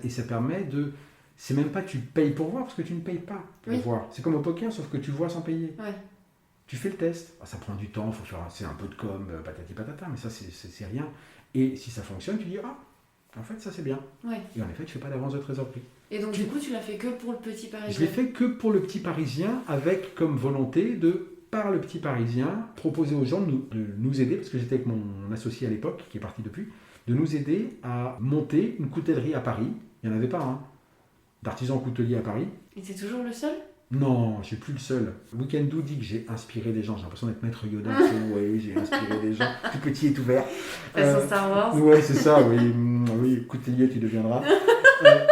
A: Et ça permet de... C'est même pas tu payes pour voir, parce que tu ne payes pas pour voir. C'est comme au poker, sauf que tu vois sans payer.
B: Ouais.
A: Tu fais le test. Ça prend du temps, faut faire c'est un peu de com, patati patata, mais ça, c'est rien. Et si ça fonctionne, tu dis, en fait, ça c'est bien.
B: Ouais.
A: Et en effet, tu fais pas d'avance de trésorerie.
B: Et donc, du coup, tu l'as fait que pour le petit parisien?
A: Je l'ai fait que pour le petit parisien, avec comme volonté de, par le petit parisien, proposer aux gens de nous aider, parce que j'étais avec mon associé à l'époque, qui est parti depuis, de nous aider à monter une coutellerie à Paris. Il n'y en avait pas, d'artisans couteliers à Paris.
B: Et t'es toujours le seul?
A: Non, je suis plus le seul. Weekendoo dit que j'ai inspiré des gens. J'ai l'impression d'être maître Yoda. Oui, j'ai inspiré des gens. Tout petit et tout vert.
B: Façon Star Wars.
A: Ouais, c'est ça, oui. Oui, coutelier, tu deviendras.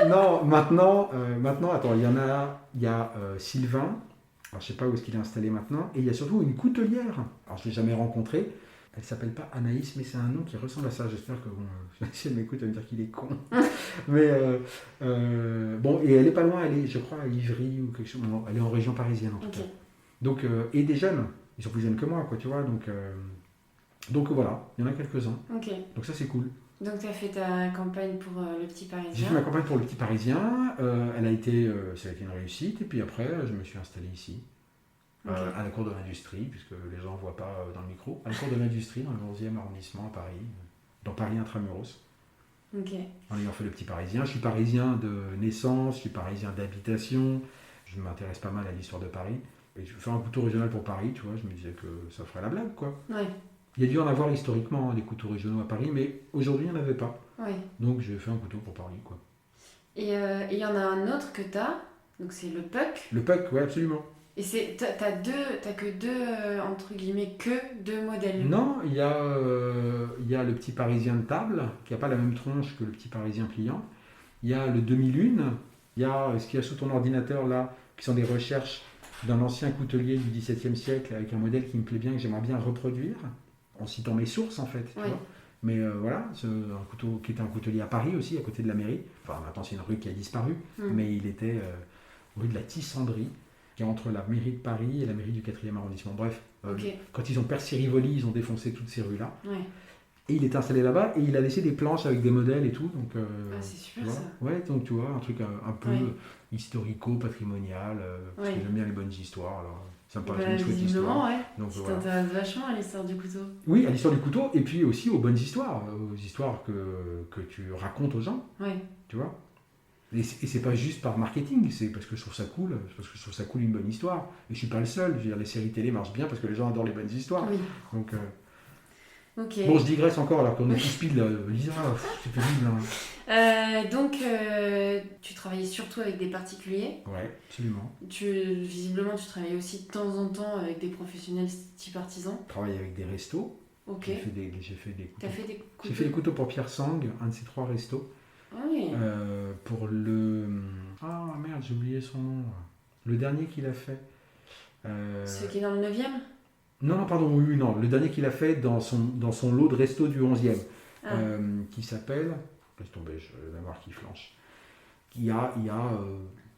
A: Non, maintenant, attends, il y a Sylvain. Alors, je sais pas où est-ce qu'il est installé maintenant. Et il y a surtout une coutelière. Alors, je ne l'ai jamais rencontrée. Elle s'appelle pas Anaïs, mais c'est un nom qui ressemble à ça. J'espère que si elle m'écoute, elle va me dire qu'il est con. Mais bon, et elle est pas loin. Elle est, je crois, à Ivry ou quelque chose. Elle est en région parisienne en tout cas. Donc, et des jeunes. Ils sont plus jeunes que moi, quoi, tu vois. Donc voilà, il y en a quelques-uns.
B: Okay.
A: Donc ça, c'est cool.
B: Donc tu as fait ta campagne pour le petit parisien.
A: J'ai fait ma campagne pour le petit parisien. Ça a été une réussite. Et puis après, je me suis installé ici.
B: Ok.
A: À la cour de l'industrie, puisque les gens ne voient pas dans le micro, à la cour de l'industrie, dans le 11e arrondissement à Paris, dans Paris Intramuros,
B: Ok.
A: en ayant fait le petit parisien. Je suis parisien de naissance, je suis parisien d'habitation, je m'intéresse pas mal à l'histoire de Paris. Et je fais un couteau régional pour Paris, tu vois, je me disais que ça ferait la blague, quoi.
B: Ouais.
A: Il y a dû en avoir historiquement des couteaux régionaux à Paris, mais aujourd'hui, il n'y en avait pas.
B: Ouais.
A: Donc j'ai fait un couteau pour Paris, quoi.
B: Et il y en a un autre que t'as, donc c'est le puck.
A: Le puck, ouais, absolument.
B: Et t'as que deux, entre guillemets, que deux modèles.
A: Non, il y a le petit parisien de table, qui n'a pas la même tronche que le petit parisien pliant. Il y a le demi-lune. Il y a ce qu'il y a sous ton ordinateur là, qui sont des recherches d'un ancien coutelier du XVIIe siècle, avec un modèle qui me plaît bien, que j'aimerais bien reproduire, en citant mes sources en fait. Tu vois. Mais voilà, c'est un couteau qui était un coutelier à Paris aussi, à côté de la mairie. Enfin, maintenant c'est une rue qui a disparu, mais il était rue de la Tissandrie, qui est entre la mairie de Paris et la mairie du 4e arrondissement. Bref, quand ils ont percé Rivoli, ils ont défoncé toutes ces rues-là.
B: Ouais.
A: Et il est installé là-bas et il a laissé des planches avec des modèles et tout. Donc,
B: c'est super
A: tu vois,
B: ça.
A: ouais, donc tu vois, un truc un peu historico-patrimonial, parce que j'aime bien les bonnes histoires. Alors, ça me paraît une chouette histoire.
B: Ouais.
A: Donc,
B: Tu
A: voilà.
B: t'intéresses vachement à l'histoire du couteau.
A: Oui, à l'histoire du couteau et puis aussi aux bonnes histoires, aux histoires que tu racontes aux gens,
B: Ouais.
A: tu vois. Et c'est pas juste par marketing, c'est parce que je trouve ça cool, une bonne histoire. Et je suis pas le seul, je veux dire, les séries télé marchent bien parce que les gens adorent les bonnes histoires.
B: Oui.
A: Donc,
B: Ok.
A: bon, je digresse encore alors qu'on est tout speed là. Lisa, c'est pénible. Hein.
B: Donc, tu travaillais surtout avec des particuliers.
A: Ouais, absolument.
B: Visiblement, tu travaillais aussi de temps en temps avec des professionnels type artisans.
A: Je travaille avec des restos.
B: Ok.
A: J'ai fait des couteaux.
B: T'as fait des couteaux.
A: J'ai fait des couteaux pour Pierre Sang, un de ses 3 restos.
B: Ah oui.
A: Pour le... Ah merde, j'ai oublié son nom. Le dernier qu'il a fait.
B: Celui qui est dans le 9e.
A: Non, pardon, oui, non. Le dernier qu'il a fait dans son lot de restos du 11e. Qui s'appelle... Laisse tomber, je vais voir qui flanche. Il y a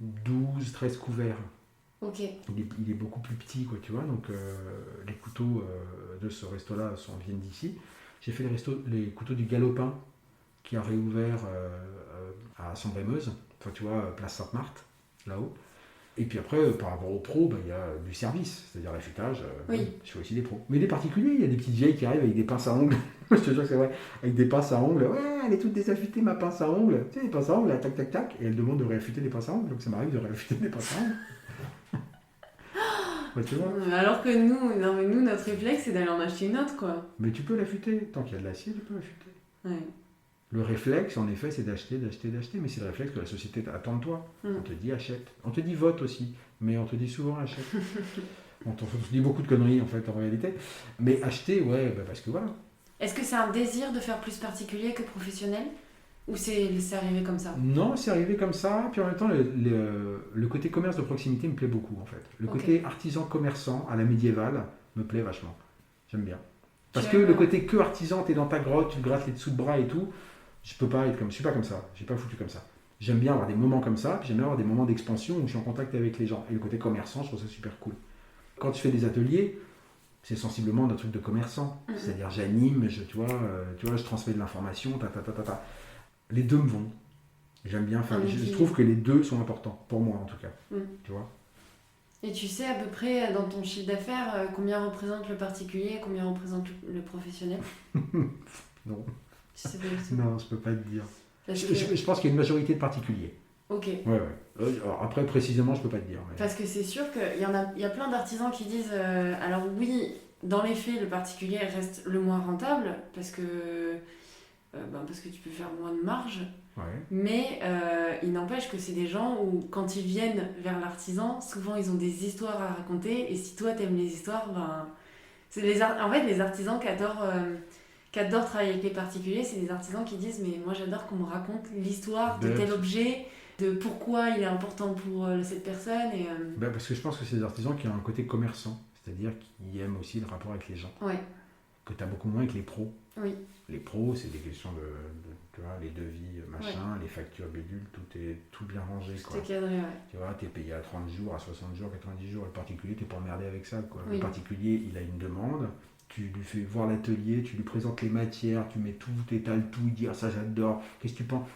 A: 12, 13 couverts.
B: Ok.
A: Il est beaucoup plus petit, quoi, tu vois. Donc, les couteaux de ce resto-là viennent d'ici. J'ai fait les couteaux du Galopin, qui a réouvert à Sambre-et-Meuse, enfin, tu vois, place Sainte-Marthe, là-haut. Et puis après, par rapport aux pros, il y a du service, c'est-à-dire l'affûtage.
B: Oui.
A: Je fais aussi des pros. Mais des particuliers, il y a des petites vieilles qui arrivent avec des pinces à ongles. Je te jure que c'est vrai. Avec des pinces à ongles. Ouais, elle est toute désaffûtée, ma pince à ongles. Tu sais, les pinces à ongles, là, tac, tac, tac. Et elle demande de réaffûter des pinces à ongles. Donc ça m'arrive de réaffûter des pinces à ongles. Bah, tu vois.
B: Alors que nous, notre réflexe, c'est d'aller en acheter une autre, quoi.
A: Mais tu peux l'affûter. Tant qu'il y a de l'acier, tu peux l'affûter.
B: Ouais.
A: Le réflexe, en effet, c'est d'acheter. Mais c'est le réflexe que la société attend de toi. On te dit achète. On te dit vote aussi. Mais on te dit souvent achète. On te dit beaucoup de conneries, en fait, en réalité. Mais acheter, ouais, parce que voilà.
B: Est-ce que c'est un désir de faire plus particulier que professionnel? Ou c'est arrivé comme ça?
A: Non, c'est arrivé comme ça. Puis en même temps, le côté commerce de proximité me plaît beaucoup, en fait. Le côté artisan commerçant à la médiévale me plaît vachement. J'aime bien. Parce que le côté que artisan, t'es dans ta grotte, tu te grattes les dessous de bras et tout, je suis pas comme ça. J'ai pas foutu comme ça. J'aime bien avoir des moments comme ça, puis j'aime bien avoir des moments d'expansion où je suis en contact avec les gens. Et le côté commerçant, je trouve ça super cool. Quand tu fais des ateliers, c'est sensiblement un truc de commerçant. C'est-à-dire j'anime, tu vois, je transmets de l'information, Les deux me vont. J'aime bien faire. Je trouve que les deux sont importants, pour moi en tout cas. Tu vois.
B: Et tu sais à peu près dans ton chiffre d'affaires combien représente le particulier et combien représente le professionnel?
A: Non.
B: Tu sais pas du tout.
A: Non, je peux pas te dire.
B: Parce que...
A: Je pense qu'il y a une majorité de particuliers.
B: Ok.
A: Ouais. Alors, après, précisément, je peux pas te dire. Mais...
B: Parce que c'est sûr qu'il y a plein d'artisans qui disent alors oui, dans les faits, le particulier reste le moins rentable parce que tu peux faire moins de marge.
A: Ouais.
B: Mais il n'empêche que c'est des gens où, quand ils viennent vers l'artisan, souvent ils ont des histoires à raconter. Et si toi t'aimes les histoires, c'est en fait, les artisans qui adorent travailler avec les particuliers, c'est des artisans qui disent mais moi j'adore qu'on me raconte l'histoire de tel objet, de pourquoi il est important pour cette personne. Et,
A: parce que je pense que c'est des artisans qui ont un côté commerçant, c'est-à-dire qui aiment aussi le rapport avec les gens.
B: Ouais.
A: Que tu as beaucoup moins avec les pros.
B: Oui.
A: Les pros, c'est des questions tu vois, les devis, machin, les factures bidules, tout bien rangé.
B: Tout est cadré, ouais.
A: Tu vois, t'es payé à 30 jours, à 60 jours, 90 jours. Le particulier, t'es pas emmerdé avec ça, quoi.
B: Oui.
A: Le particulier, il a une demande. Tu lui fais voir l'atelier, tu lui présentes les matières, tu mets tout, t'étales tout, il dit ah ça j'adore, qu'est-ce que tu penses,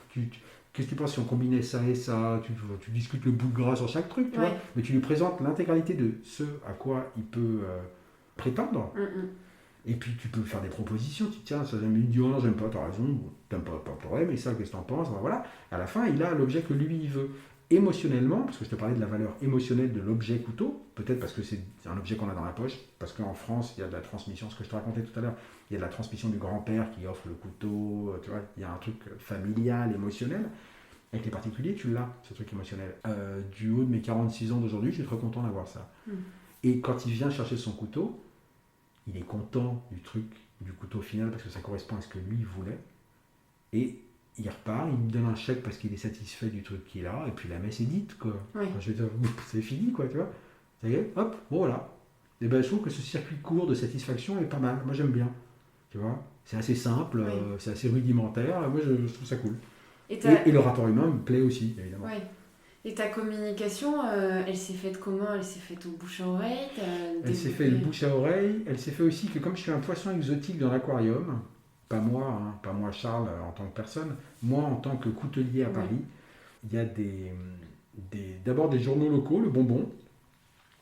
A: qu'est-ce que tu penses si on combinait ça et ça, tu discutes le bout de gras sur chaque truc, tu vois, mais tu lui présentes l'intégralité de ce à quoi il peut prétendre. Et puis tu peux faire des propositions, tu dis tiens, ça j'aime bien, il dit oh non j'aime pas, t'as raison, t'aimes pas de problème, et ça qu'est-ce que t'en penses, voilà. À la fin il a l'objet que lui il veut. Émotionnellement, parce que je te parlais de la valeur émotionnelle de l'objet couteau, peut-être parce que c'est un objet qu'on a dans la poche, parce qu'en France il y a de la transmission, ce que je te racontais tout à l'heure, il y a de la transmission du grand-père qui offre le couteau, tu vois, il y a un truc familial, émotionnel. Avec les particuliers, tu l'as, ce truc émotionnel. Du haut de mes 46 ans d'aujourd'hui, je suis très content d'avoir ça. Et quand il vient chercher son couteau, il est content du truc, du couteau final, parce que ça correspond à ce que lui voulait. Et il repart, il me donne un chèque parce qu'il est satisfait du truc qu'il a, et puis la messe est dite, quoi.
B: Oui.
A: Enfin, je veux dire, c'est fini, quoi, tu vois. Ça y est, hop, bon, voilà. Et ben, je trouve que ce circuit court de satisfaction est pas mal. Moi, j'aime bien. Tu vois, c'est assez simple, c'est assez rudimentaire. Moi, je trouve ça cool. Et le rapport humain me plaît aussi, évidemment.
B: Oui. Et ta communication, elle s'est faite comment? Elle s'est faite au bouche à oreille?
A: Elle s'est faite le bouche à oreille. Elle s'est fait aussi que comme je suis un poisson exotique dans l'aquarium, pas moi Charles en tant que personne, moi en tant que coutelier à Paris, il y a d'abord des journaux locaux, le Bonbon,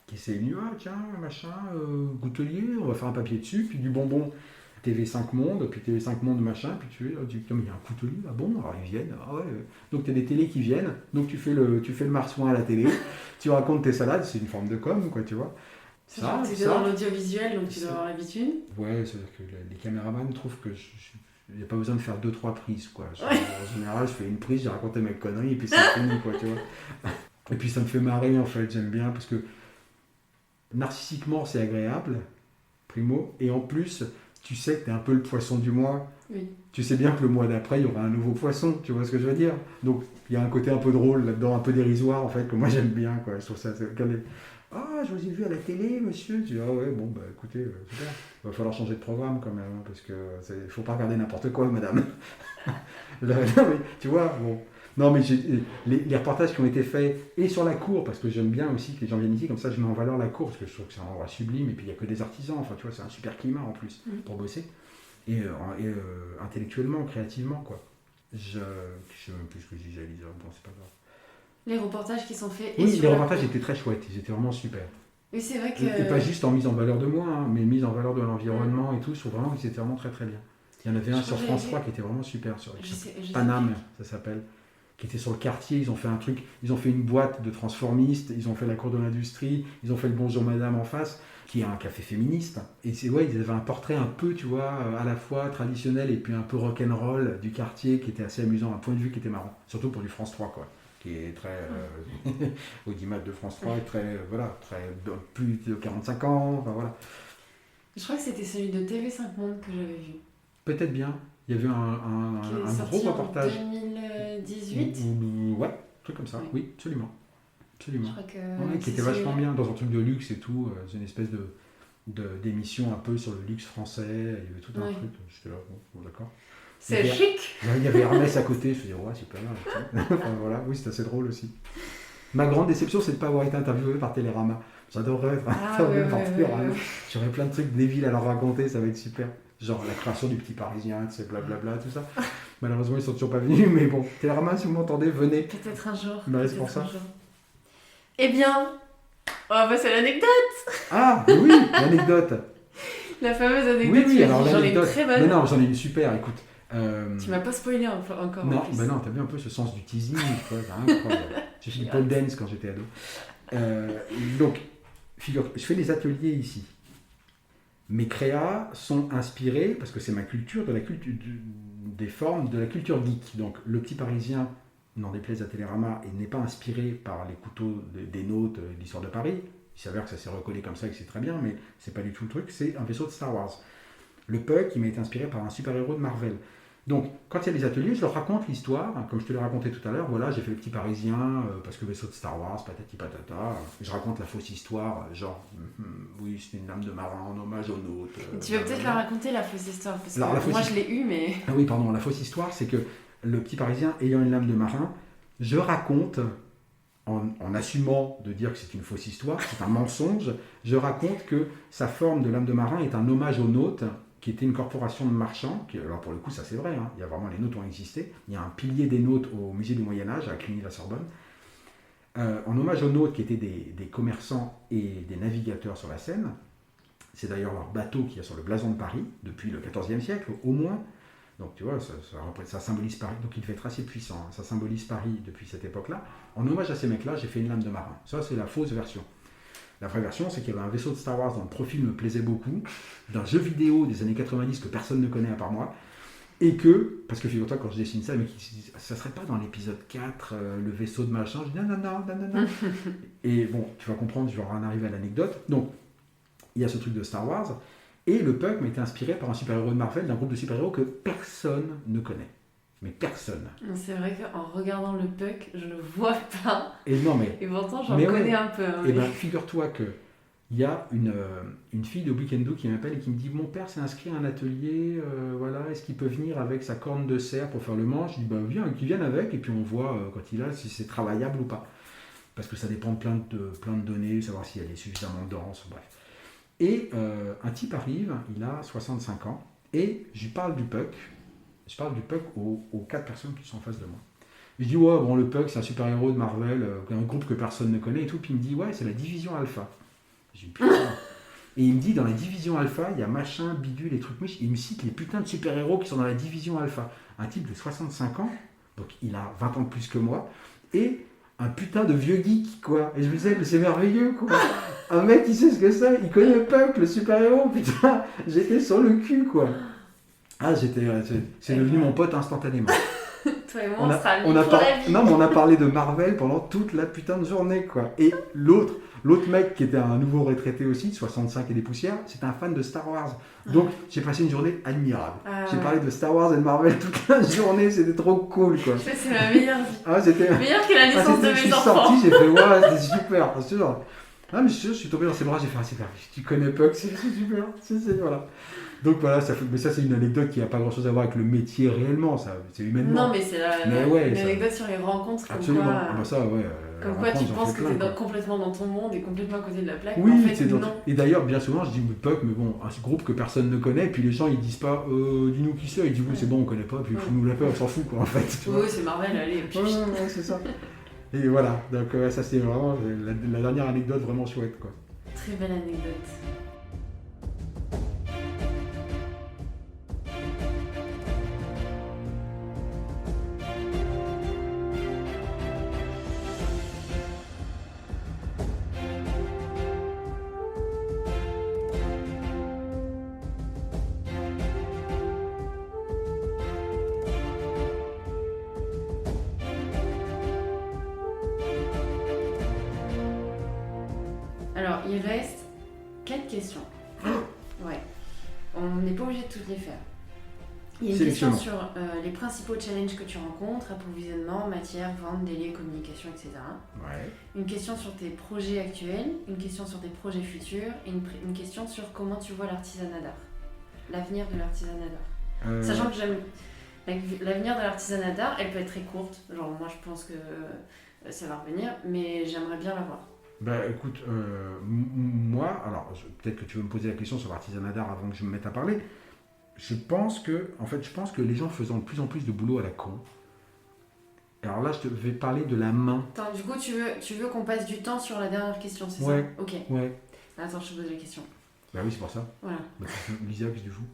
A: qui s'est venu, ah tiens, machin, coutelier, on va faire un papier dessus, puis du Bonbon TV5 Monde, puis TV5 Monde machin, puis tu dis, il y a un coutelier, ah bon, alors ils viennent, ah ouais. Donc tu as des télés qui viennent, donc tu fais le marsouin à la télé, tu racontes tes salades, c'est une forme de com, quoi, tu vois.
B: Tu es dans l'audiovisuel, donc tu dois avoir l'habitude.
A: Ouais, c'est-à-dire que les caméramans trouvent que il n'y a pas besoin de faire 2-3 prises, quoi. En général, je fais une prise, j'ai raconté mes conneries, et puis c'est fini, quoi, tu vois. Et puis ça me fait marrer, en fait, j'aime bien, parce que narcissiquement, c'est agréable, primo, et en plus, tu sais que tu es un peu le poisson du mois.
B: Oui.
A: Tu sais bien que le mois d'après, il y aura un nouveau poisson, tu vois ce que je veux dire? Donc, il y a un côté un peu drôle là-dedans, un peu dérisoire, en fait, que moi j'aime bien, quoi. Je trouve ça... Ah, je vous ai vu à la télé, monsieur. Tu dis, ah ouais, bon, bah écoutez, super. Il va falloir changer de programme quand même, hein, parce que il faut pas regarder n'importe quoi, madame. Non, mais tu vois, bon. Non, mais les reportages qui ont été faits, et sur la cour, parce que j'aime bien aussi que les gens viennent ici, comme ça je mets en valeur la cour, parce que je trouve que c'est un endroit sublime, et puis il n'y a que des artisans, enfin tu vois, c'est un super climat en plus pour bosser. Et intellectuellement, créativement, quoi. Je sais même plus ce que je disais, Lisa, bon, c'est pas grave.
B: Les reportages qui sont faits.
A: Oui, les reportages étaient très chouettes, ils étaient vraiment super.
B: Oui, c'est vrai que.
A: Et pas juste en mise en valeur de moi, hein, mais mise en valeur de l'environnement et tout, je trouve vraiment qu'ils étaient vraiment très très bien. Il y en avait un sur France 3 qui était vraiment super, sur Paname, ça s'appelle, qui était sur le quartier, ils ont fait un truc, ils ont fait une boîte de transformistes, ils ont fait la cour de l'industrie, ils ont fait le Bonjour Madame en face, qui est un café féministe. Et ils avaient un portrait un peu, tu vois, à la fois traditionnel et puis un peu rock'n'roll du quartier, qui était assez amusant, un point de vue qui était marrant, surtout pour du France 3, quoi. Qui est très audimat de France 3, très plus de 45 ans, enfin voilà.
B: Je crois que c'était celui de TV5 Monde que j'avais vu.
A: Peut-être bien. Il y avait un gros reportage.
B: En 2018.
A: Ouais, truc comme ça. Oui, absolument.
B: Je crois que
A: qui était vachement bien dans un truc de luxe et tout. C'est une espèce d'émission un peu sur le luxe français. Il y avait tout un truc. J'étais là, bon d'accord.
B: C'est chic.
A: Il y avait Hermès à côté, je me disais, ouais, c'est pas mal. Enfin, voilà, oui, c'est assez drôle aussi. Ma grande déception, c'est de ne pas avoir été interviewé par Télérama. J'adorerais être interviewé par Télérama. J'aurais plein de trucs débiles à leur raconter, ça va être super. Genre la création du Petit Parisien, tu sais, blablabla, tout ça. Malheureusement, ils ne sont toujours pas venus, mais bon, Télérama, si vous m'entendez, venez.
B: Peut-être un jour.
A: Bah, c'est pour ça.
B: Eh bien, on va passer à l'anecdote.
A: Ah, oui, l'anecdote.
B: La fameuse anecdote.
A: Oui, alors
B: j'en ai une très bonne.
A: Mais non, j'en ai une super, écoute.
B: Tu m'as pas spoilé encore.
A: Non, bah non, t'as vu un peu ce sens du teasing, quoi, c'est incroyable. J'ai fait du pole dance quand j'étais ado. Donc, figure, je fais des ateliers ici. Mes créas sont inspirés, parce que c'est ma culture, des formes de la culture geek. Donc, le Petit Parisien, n'en déplaise à Télérama, et n'est pas inspiré par les couteaux des nôtres, l'histoire de Paris. Il s'avère que ça s'est recollé comme ça et que c'est très bien, mais c'est pas du tout le truc, c'est un vaisseau de Star Wars. Le Puck, il m'a été inspiré par un super-héros de Marvel. Donc, quand il y a des ateliers, je leur raconte l'histoire, comme je te l'ai raconté tout à l'heure. Voilà, j'ai fait le Petit Parisien, parce que vaisseau de Star Wars, patati patata. Je raconte la fausse histoire, genre, oui, c'est une lame de marin en hommage aux nôtres.
B: Tu vas peut-être la raconter, la fausse histoire, parce que moi je l'ai eue, mais...
A: Ah oui, pardon, la fausse histoire, c'est que le Petit Parisien, ayant une lame de marin, je raconte, en assumant de dire que c'est une fausse histoire, c'est un mensonge, je raconte que sa forme de lame de marin est un hommage aux nôtres, qui était une corporation de marchands, alors pour le coup ça c'est vrai, il y a vraiment les nautes ont existé, il y a un pilier des nautes au musée du Moyen-Âge à Cluny-la-Sorbonne, en hommage aux nautes qui étaient des commerçants et des navigateurs sur la Seine. C'est d'ailleurs leur bateau qui est sur le blason de Paris depuis le XIVe siècle au moins. Donc tu vois, ça symbolise Paris, donc il devait être assez puissant, ça symbolise Paris depuis cette époque-là. En hommage à ces mecs-là, j'ai fait une lame de marin. Ça c'est la fausse version. La vraie version, c'est qu'il y avait un vaisseau de Star Wars dont le profil me plaisait beaucoup, d'un jeu vidéo des années 90 que personne ne connaît à part moi, et que, parce que figure-toi, quand je dessine ça, les mecs se disent, ça serait pas dans l'épisode 4, le vaisseau de machin, je dis non. Et bon, tu vas comprendre, je vais en arriver à l'anecdote. Donc, il y a ce truc de Star Wars, et le puck m'a été inspiré par un super-héros de Marvel, d'un groupe de super-héros que personne ne connaît. Mais personne.
B: C'est vrai qu'en regardant le puck, je ne vois pas.
A: Et non, mais...
B: Et pourtant, j'en connais un peu.
A: Et bien, figure-toi que il y a une fille de Weekendo qui m'appelle et qui me dit « Mon père s'est inscrit à un atelier, voilà, est-ce qu'il peut venir avec sa corne de cerf pour faire le manche ?» Je dis « Viens, qu'il vienne avec, et puis on voit quand il a si c'est travaillable ou pas. » Parce que ça dépend de plein de données, savoir si elle est suffisamment dense, bref. Et un type arrive, il a 65 ans, et je lui parle du puck. Je parle du puck aux 4 personnes qui sont en face de moi. Je dis, ouais, bon, le puck, c'est un super-héros de Marvel, un groupe que personne ne connaît et tout. Puis il me dit, ouais, c'est la division Alpha. Je dis, putain. Et il me dit, dans la division Alpha, il y a machin, bidule, les trucs miches. Il me cite les putains de super-héros qui sont dans la division Alpha. Un type de 65 ans, donc il a 20 ans de plus que moi, et un putain de vieux geek, quoi. Et je me disais, mais c'est merveilleux, quoi. Un mec, il sait ce que c'est, il connaît le puck, le super-héros, putain. J'étais sur le cul, quoi. Ah, c'est devenu mon pote instantanément.
B: Toi et moi, on sera amis pour la vie.
A: Non, mais on a parlé de Marvel pendant toute la putain de journée, quoi. Et l'autre mec qui était un nouveau retraité aussi, de 65 et des poussières, c'était un fan de Star Wars. Donc, j'ai passé une journée admirable. J'ai parlé de Star Wars et de Marvel toute la journée, c'était trop cool, quoi.
B: C'est ma meilleure vie.
A: Ah, c'était...
B: Meilleure que la naissance de mes enfants.
A: Je suis sorti, j'ai fait, ouais, c'était super, c'est sûr. Ah, mais je suis tombé dans ses bras, j'ai fait, ah, c'est super, tu connais Puck, c'est super, voilà. Donc voilà, mais ça c'est une anecdote qui n'a pas grand chose à voir avec le métier réellement, ça, c'est humainement.
B: Non, mais c'est une anecdote sur les rencontres.
A: Absolument,
B: comme quoi,
A: ah bah ça, ouais.
B: Comme quoi tu penses que tu es complètement dans ton monde et complètement à côté de la plaque.
A: Oui,
B: en fait,
A: c'est
B: non.
A: Et d'ailleurs, bien souvent, je dis Puck, mais bon, un groupe que personne ne connaît, et puis les gens ils disent pas, dis-nous qui c'est, ils disent oui, c'est bon, on connaît pas, puis fous-nous la paix, on s'en fout quoi en fait.
B: Oui, c'est Marvel, allez.
A: Ouais, c'est ça. Et voilà, donc ça c'est vraiment la dernière anecdote vraiment chouette quoi.
B: Très belle anecdote. Alors, il reste 4 questions. Ouais. On n'est pas obligé de toutes les faire. Il y a une question sur les principaux challenges que tu rencontres, approvisionnement, matière, vente, délai, communication, etc.
A: Ouais.
B: Une question sur tes projets actuels, une question sur tes projets futurs et une question sur comment tu vois l'artisanat d'art. L'avenir de l'artisanat d'art. Sachant que l'avenir de l'artisanat d'art, elle peut être très courte. Genre, moi, je pense que ça va revenir, mais j'aimerais bien l'avoir.
A: Bah écoute, moi, alors peut-être que tu veux me poser la question sur l'artisanat d'art avant que je me mette à parler. Je pense que les gens faisant de plus en plus de boulot à la con. Alors là, je te vais parler de la main.
B: Attends, du coup, tu veux qu'on passe du temps sur la dernière question, c'est
A: ça ?
B: Ok.
A: Ouais.
B: Attends, je te pose la question.
A: Bah oui, c'est pour ça.
B: Voilà.
A: Bah, Lisa, qu'est-ce que tu fous ?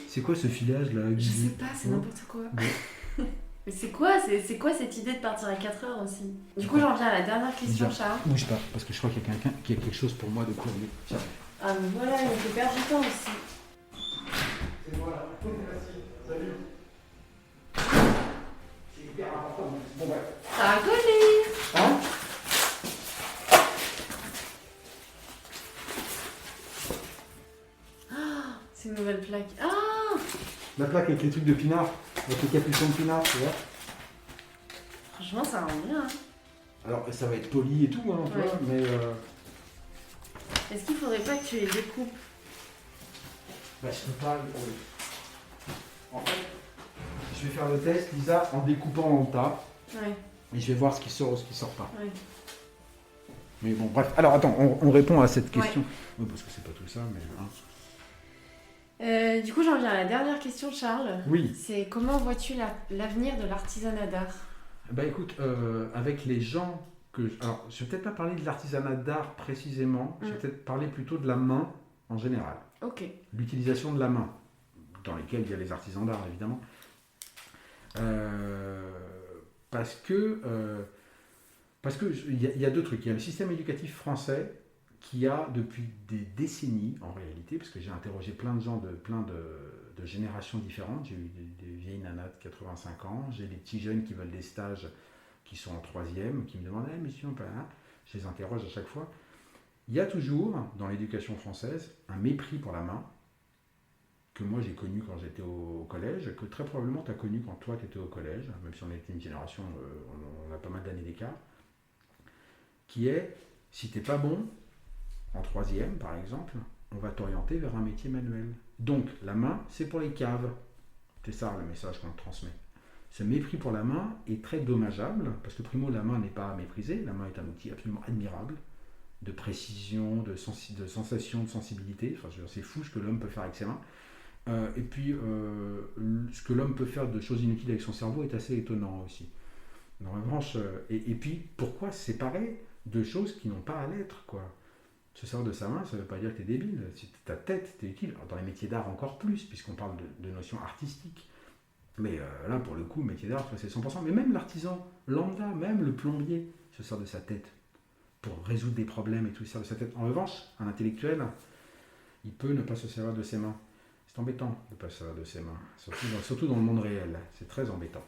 A: C'est quoi ce filage là ?
B: Je sais pas, c'est n'importe quoi. Ouais. Mais c'est quoi cette idée de partir à 4 heures aussi ? Du coup, j'en viens à la dernière question, Charles.
A: Bouge pas, parce que je crois qu'il y a quelqu'un qui a quelque chose pour moi de courrier. Tiens.
B: Ah, mais voilà, il me fait perdre du temps aussi.
A: C'est moi là. Merci. Salut. C'est hyper important. Bon, ouais.
B: Ça a collé.
A: Hein ?
B: Ah, c'est une nouvelle plaque. Ah !
A: La plaque avec les trucs de pinard, avec les capuchons de pinard, tu vois.
B: Franchement, ça rend bien. Hein.
A: Alors, ça va être poli et tout, hein, tu vois, mais...
B: Est-ce qu'il faudrait pas que tu les découpes ?
A: Bah, je peux pas... En fait, je vais faire le test, Lisa, en découpant en tas.
B: Ouais.
A: Et je vais voir ce qui sort ou ce qui sort pas.
B: Ouais.
A: Mais bon, bref. Alors, attends, on répond à cette question. Oui, parce que c'est pas tout ça, mais... Hein.
B: Du coup, j'en viens à la dernière question, Charles.
A: Oui.
B: C'est comment vois-tu l'avenir de l'artisanat d'art?
A: Bah écoute, avec les gens que... Alors, je vais peut-être pas parler de l'artisanat d'art précisément, je vais peut-être parler plutôt de la main en général.
B: Ok.
A: L'utilisation de la main, dans lesquels il y a les artisans d'art évidemment. Parce que il y a deux trucs. Il y a le système éducatif français qui a depuis des décennies en réalité, parce que j'ai interrogé plein de gens de plein de générations différentes. J'ai eu des vieilles nanas de 85 ans, j'ai des petits jeunes qui veulent des stages qui sont en troisième, qui me demandent « mais si on peut... » Je les interroge à chaque fois. Il y a toujours, dans l'éducation française, un mépris pour la main, que moi j'ai connu quand j'étais au collège, que très probablement tu as connu quand toi tu étais au collège, même si on est une génération, on a pas mal d'années d'écart, qui est, si t'es pas bon, en troisième par exemple, on va t'orienter vers un métier manuel. Donc la main, c'est pour les caves. C'est ça le message qu'on te transmet. Ce mépris pour la main est très dommageable, parce que primo, la main n'est pas à mépriser, la main est un outil absolument admirable, de précision, de sensation, de sensibilité. Enfin, c'est fou ce que l'homme peut faire avec ses mains. Et puis, ce que l'homme peut faire de choses inutiles avec son cerveau est assez étonnant aussi. En revanche, et puis, pourquoi se séparer de choses qui n'ont pas à l'être, quoi? Se servir de sa main, ça ne veut pas dire que tu es débile. Si ta tête, t'es utile. Alors, dans les métiers d'art, encore plus, puisqu'on parle de notions artistiques. Mais là, pour le coup, métier d'art, c'est 100%. Mais même l'artisan lambda, même le plombier, se sert de sa tête pour résoudre des problèmes et tout, il sert de sa tête. En revanche, un intellectuel, il peut ne pas se servir de ses mains. C'est embêtant de ne pas se servir de ses mains, surtout dans le monde réel. C'est très embêtant.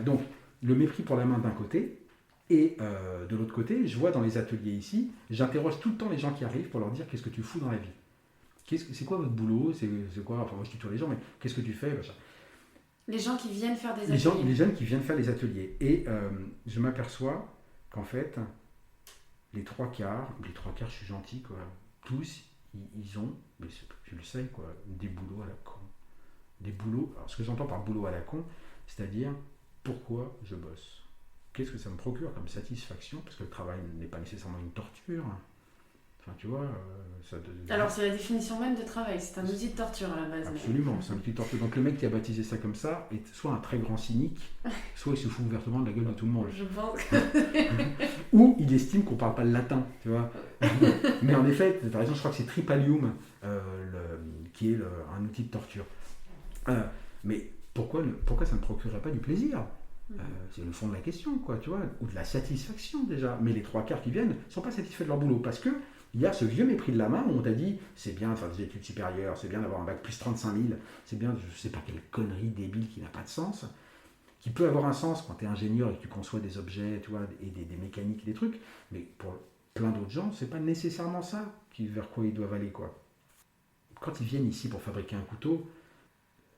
A: Donc, le mépris pour la main d'un côté, et de l'autre côté, je vois dans les ateliers ici, j'interroge tout le temps les gens qui arrivent pour leur dire qu'est-ce que tu fous dans la vie. C'est quoi votre boulot? C'est quoi? Enfin, moi je tutoie les gens, mais qu'est-ce que tu fais?
B: Les gens qui viennent faire des ateliers.
A: Les jeunes qui viennent faire les ateliers. Et je m'aperçois qu'en fait, les trois quarts, je suis gentil, quoi. Tous, ils ont, mais tu le sais, quoi, des boulots à la con. Des boulots, alors ce que j'entends par boulot à la con, c'est-à-dire pourquoi je bosse. Qu'est-ce que ça me procure comme satisfaction? Parce que le travail n'est pas nécessairement une torture. Enfin, tu vois,
B: Alors, c'est la définition même de travail, c'est un outil de torture à la base.
A: Absolument, c'est un outil de torture. Donc, le mec qui a baptisé ça comme ça est soit un très grand cynique, soit il se fout ouvertement de la gueule de tout le monde.
B: Je pense.
A: Ou il estime qu'on ne parle pas le latin, tu vois. Mais en effet, par exemple, je crois que c'est Tripalium qui est un outil de torture. Mais pourquoi ça ne procurerait pas du plaisir? C'est le fond de la question, quoi, tu vois, ou de la satisfaction déjà. Mais les trois quarts qui viennent ne sont pas satisfaits de leur boulot parce que il y a ce vieux mépris de la main où on t'a dit c'est bien de faire des études supérieures, c'est bien d'avoir un bac plus 35 000, c'est bien, je sais pas quelle connerie débile qui n'a pas de sens, qui peut avoir un sens quand tu es ingénieur et que tu conçois des objets, tu vois, et des mécaniques, des trucs, mais pour plein d'autres gens, c'est pas nécessairement ça vers quoi ils doivent aller, quoi. Quand ils viennent ici pour fabriquer un couteau,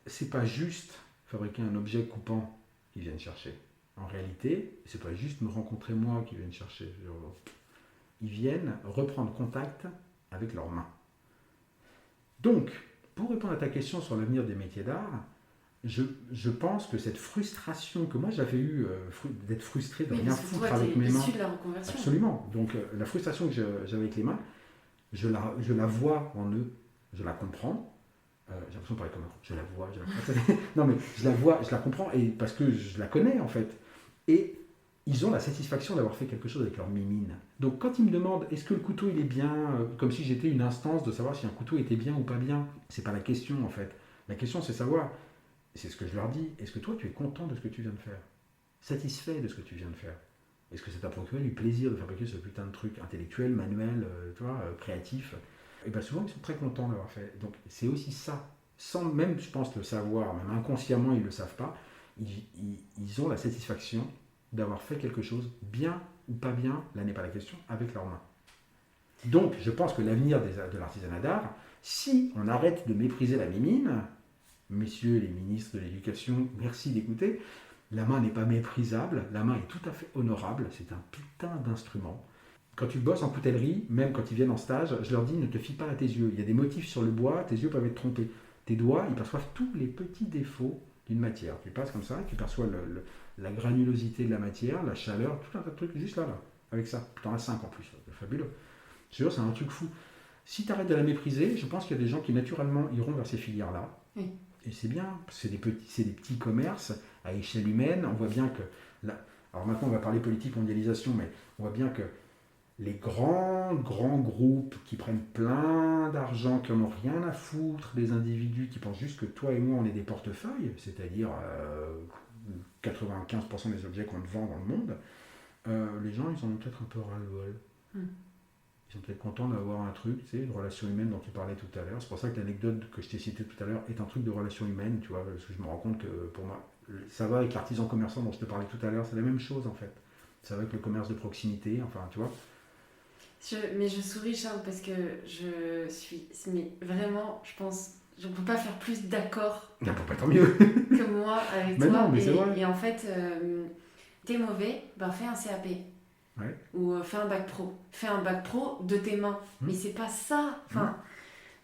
A: c'est pas juste fabriquer un objet coupant qu'ils viennent chercher. En réalité, c'est pas juste me rencontrer moi qu'ils viennent chercher. Ils viennent reprendre contact avec leurs mains. Donc, pour répondre à ta question sur l'avenir des métiers d'art, je pense que cette frustration que moi j'avais eue d'être frustré de rien foutre avec mes mains.
B: De la reconversion.
A: Absolument. Donc la frustration que j'avais avec les mains, je la vois en eux, je la comprends. J'ai l'impression de parler comme un je la vois, non mais je la vois, je la comprends et parce que je la connais en fait. Et ils ont la satisfaction d'avoir fait quelque chose avec leur mimine. Donc quand ils me demandent est-ce que le couteau il est bien, comme si j'étais une instance de savoir si un couteau était bien ou pas bien, c'est pas la question en fait. La question c'est savoir, c'est ce que je leur dis, est-ce que toi tu es content de ce que tu viens de faire? Satisfait de ce que tu viens de faire? Est-ce que ça t'a procuré du plaisir de fabriquer ce putain de truc intellectuel, manuel, créatif? Et bien souvent ils sont très contents d'avoir fait. Donc c'est aussi ça, sans même je pense le savoir, même inconsciemment ils ne le savent pas, ils ont la satisfaction d'avoir fait quelque chose, bien ou pas bien, là n'est pas la question, avec leurs mains. Donc je pense que l'avenir de l'artisanat d'art, si on arrête de mépriser la mimine, messieurs les ministres de l'éducation, merci d'écouter, la main n'est pas méprisable, la main est tout à fait honorable, c'est un putain d'instrument. Quand tu bosses en coutellerie, même quand ils viennent en stage, je leur dis ne te fie pas à tes yeux. Il y a des motifs sur le bois, tes yeux peuvent être trompés. Tes doigts, ils perçoivent tous les petits défauts d'une matière. Tu passes comme ça, tu perçois la granulosité de la matière, la chaleur, tout un tas de trucs juste là, avec ça. Tu en as 5 en plus, c'est fabuleux. Je te jure, c'est un truc fou. Si tu arrêtes de la mépriser, je pense qu'il y a des gens qui naturellement iront vers ces filières-là.
B: Oui.
A: Et c'est bien, c'est des petits commerces à échelle humaine. On voit bien que, alors maintenant on va parler politique, mondialisation, mais on voit bien que les grands groupes qui prennent plein d'argent, qui n'en ont rien à foutre des individus, qui pensent juste que toi et moi on est des portefeuilles, c'est-à-dire 95% des objets qu'on te vend dans le monde, les gens ils en ont peut-être un peu ras-le-bol. Ils sont peut-être contents d'avoir un truc, tu sais, de relation humaine dont tu parlais tout à l'heure. C'est pour ça que l'anecdote que je t'ai citée tout à l'heure est un truc de relation humaine, tu vois, parce que je me rends compte que pour moi, ça va avec l'artisan commerçant dont je te parlais tout à l'heure, c'est la même chose en fait. Ça va avec le commerce de proximité, enfin, tu vois.
B: Mais je souris, Charles, parce que je suis... Mais vraiment, je pense... Je ne peux pas faire plus d'accord
A: Pas tant mieux.
B: que moi avec
A: Mais
B: toi.
A: non, mais c'est vrai.
B: Et en fait, t'es mauvais, ben fais un CAP.
A: Ouais.
B: Ou fais un bac pro. Fais un bac pro de tes mains. Mais c'est pas ça. Enfin,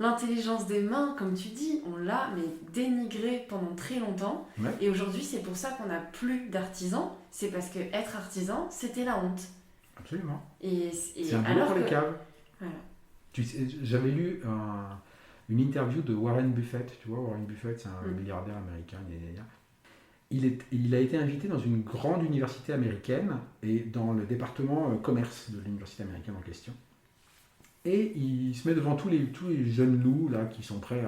B: l'intelligence des mains, comme tu dis, on l'a mais dénigrée pendant très longtemps.
A: Ouais.
B: Et aujourd'hui, c'est pour ça qu'on n'a plus d'artisans. C'est parce que être artisan, c'était la honte.
A: Absolument.
B: Et
A: c'est un boulot pour les caves.
B: Voilà.
A: J'avais lu une interview de Warren Buffett. Tu vois, Warren Buffett, c'est un milliardaire américain. Il a été invité dans une grande université américaine et dans le département commerce de l'université américaine en question. Et il se met devant tous les jeunes loups là, qui sont prêts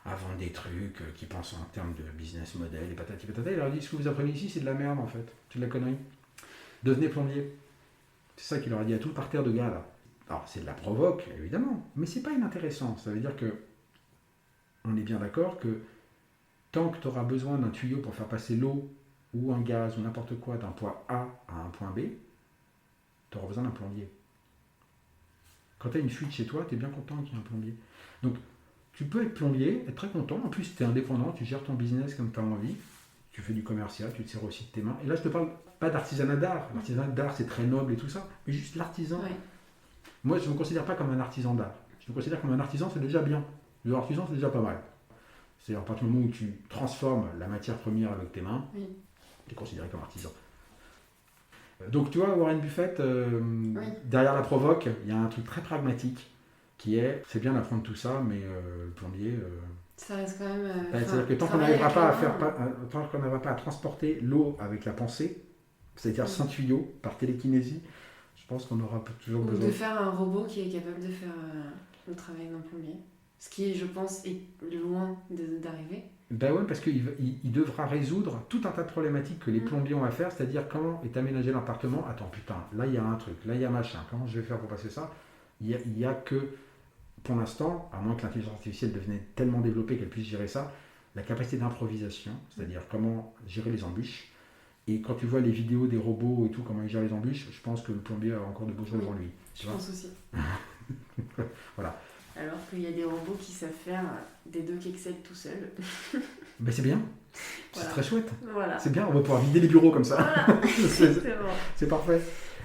A: à vendre des trucs, qui pensent en termes de business model et patati patata. Il leur dit, ce que vous apprenez ici, c'est de la merde en fait. C'est de la connerie. Devenez plombier. C'est ça qu'il leur a dit à tout le parterre de gars là. Alors c'est de la provoque, évidemment, mais c'est pas inintéressant. Ça veut dire que on est bien d'accord que tant que tu auras besoin d'un tuyau pour faire passer l'eau ou un gaz ou n'importe quoi d'un point A à un point B, tu auras besoin d'un plombier. Quand tu as une fuite chez toi, tu es bien content qu'il y ait un plombier. Donc, tu peux être plombier, être très content. En plus, tu es indépendant, tu gères ton business comme tu as envie. Tu fais du commercial, tu te sers aussi de tes mains. Et là, je te parle pas d'artisanat d'art. L'artisanat d'art, c'est très noble et tout ça. Mais juste l'artisan.
B: Ouais.
A: Moi, je ne me considère pas comme un artisan d'art. Je me considère comme un artisan, c'est déjà bien. L'artisan, c'est déjà pas mal. C'est-à-dire, à partir du moment où tu transformes la matière première avec tes mains, tu es considéré comme artisan. Donc, tu vois, Warren Buffett, derrière la provoque, il y a un truc très pragmatique qui est, c'est bien d'apprendre tout ça, mais le plombier...
B: ça reste quand même...
A: c'est-à-dire que tant qu'on n'arrivera pas à transporter l'eau avec la pensée, c'est-à-dire sans tuyau, par télékinésie, je pense qu'on aura toujours besoin...
B: Ou de faire un robot qui est capable de faire le travail d'un plombier. Ce qui, je pense, est loin d'arriver.
A: Ben ouais, parce qu'il devra résoudre tout un tas de problématiques que les plombiers ont à faire, c'est-à-dire comment est aménagé l'appartement. Attends, putain, là il y a un truc, là il y a machin, comment je vais faire pour passer ça? Il y a que, pour l'instant, à moins que l'intelligence artificielle devienne tellement développée qu'elle puisse gérer ça, la capacité d'improvisation, c'est-à-dire comment gérer les embûches. Et quand tu vois les vidéos des robots et tout, comment ils gèrent les embûches, je pense que le plombier a encore de beaux jours devant lui.
B: Je pense aussi.
A: Voilà.
B: Alors qu'il y a des robots qui savent faire des docs Excel tout seuls.
A: Ben c'est bien, c'est
B: Voilà.
A: très chouette.
B: Voilà.
A: C'est bien, on va pouvoir vider les bureaux comme ça.
B: Voilà. Exactement.
A: C'est parfait.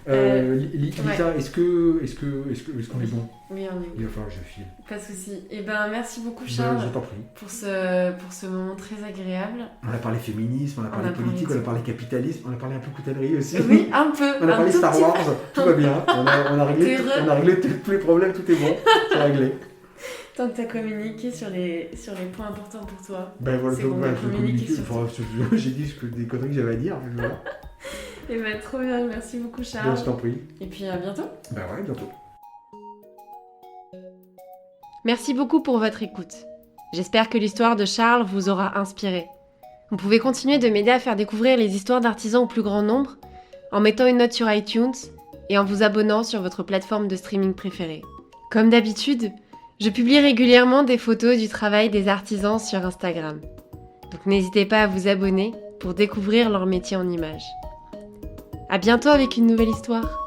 A: Lisa,
B: ouais.
A: est-ce qu'on est bon?
B: Oui, on est
A: Il va falloir que je file.
B: Pas de souci. Et ben merci beaucoup Charles
A: Je t'en prie.
B: pour ce moment très agréable.
A: On a parlé féminisme, on a parlé politique, on a parlé capitalisme, on a parlé un peu coutellerie aussi.
B: Oui, un peu.
A: On a parlé Star Wars, tout va bien. On a réglé tous les problèmes, tout est bon. C'est réglé.
B: Tant que tu as communiqué sur les points importants pour toi.
A: Ben voilà,
B: c'est
A: donc
B: qu'on
A: voilà,
B: a
A: je vais
B: communiqué
A: communiquer.
B: sur
A: J'ai dit des conneries que j'avais à dire. Mais voilà.
B: Et ben trop bien, merci beaucoup Charles.
A: Bien, je t'en prie.
B: Et puis à bientôt.
A: Ben ouais, bientôt.
C: Merci beaucoup pour votre écoute. J'espère que l'histoire de Charles vous aura inspiré. Vous pouvez continuer de m'aider à faire découvrir les histoires d'artisans au plus grand nombre en mettant une note sur iTunes et en vous abonnant sur votre plateforme de streaming préférée. Comme d'habitude, je publie régulièrement des photos du travail des artisans sur Instagram. Donc n'hésitez pas à vous abonner pour découvrir leur métier en images. À bientôt avec une nouvelle histoire.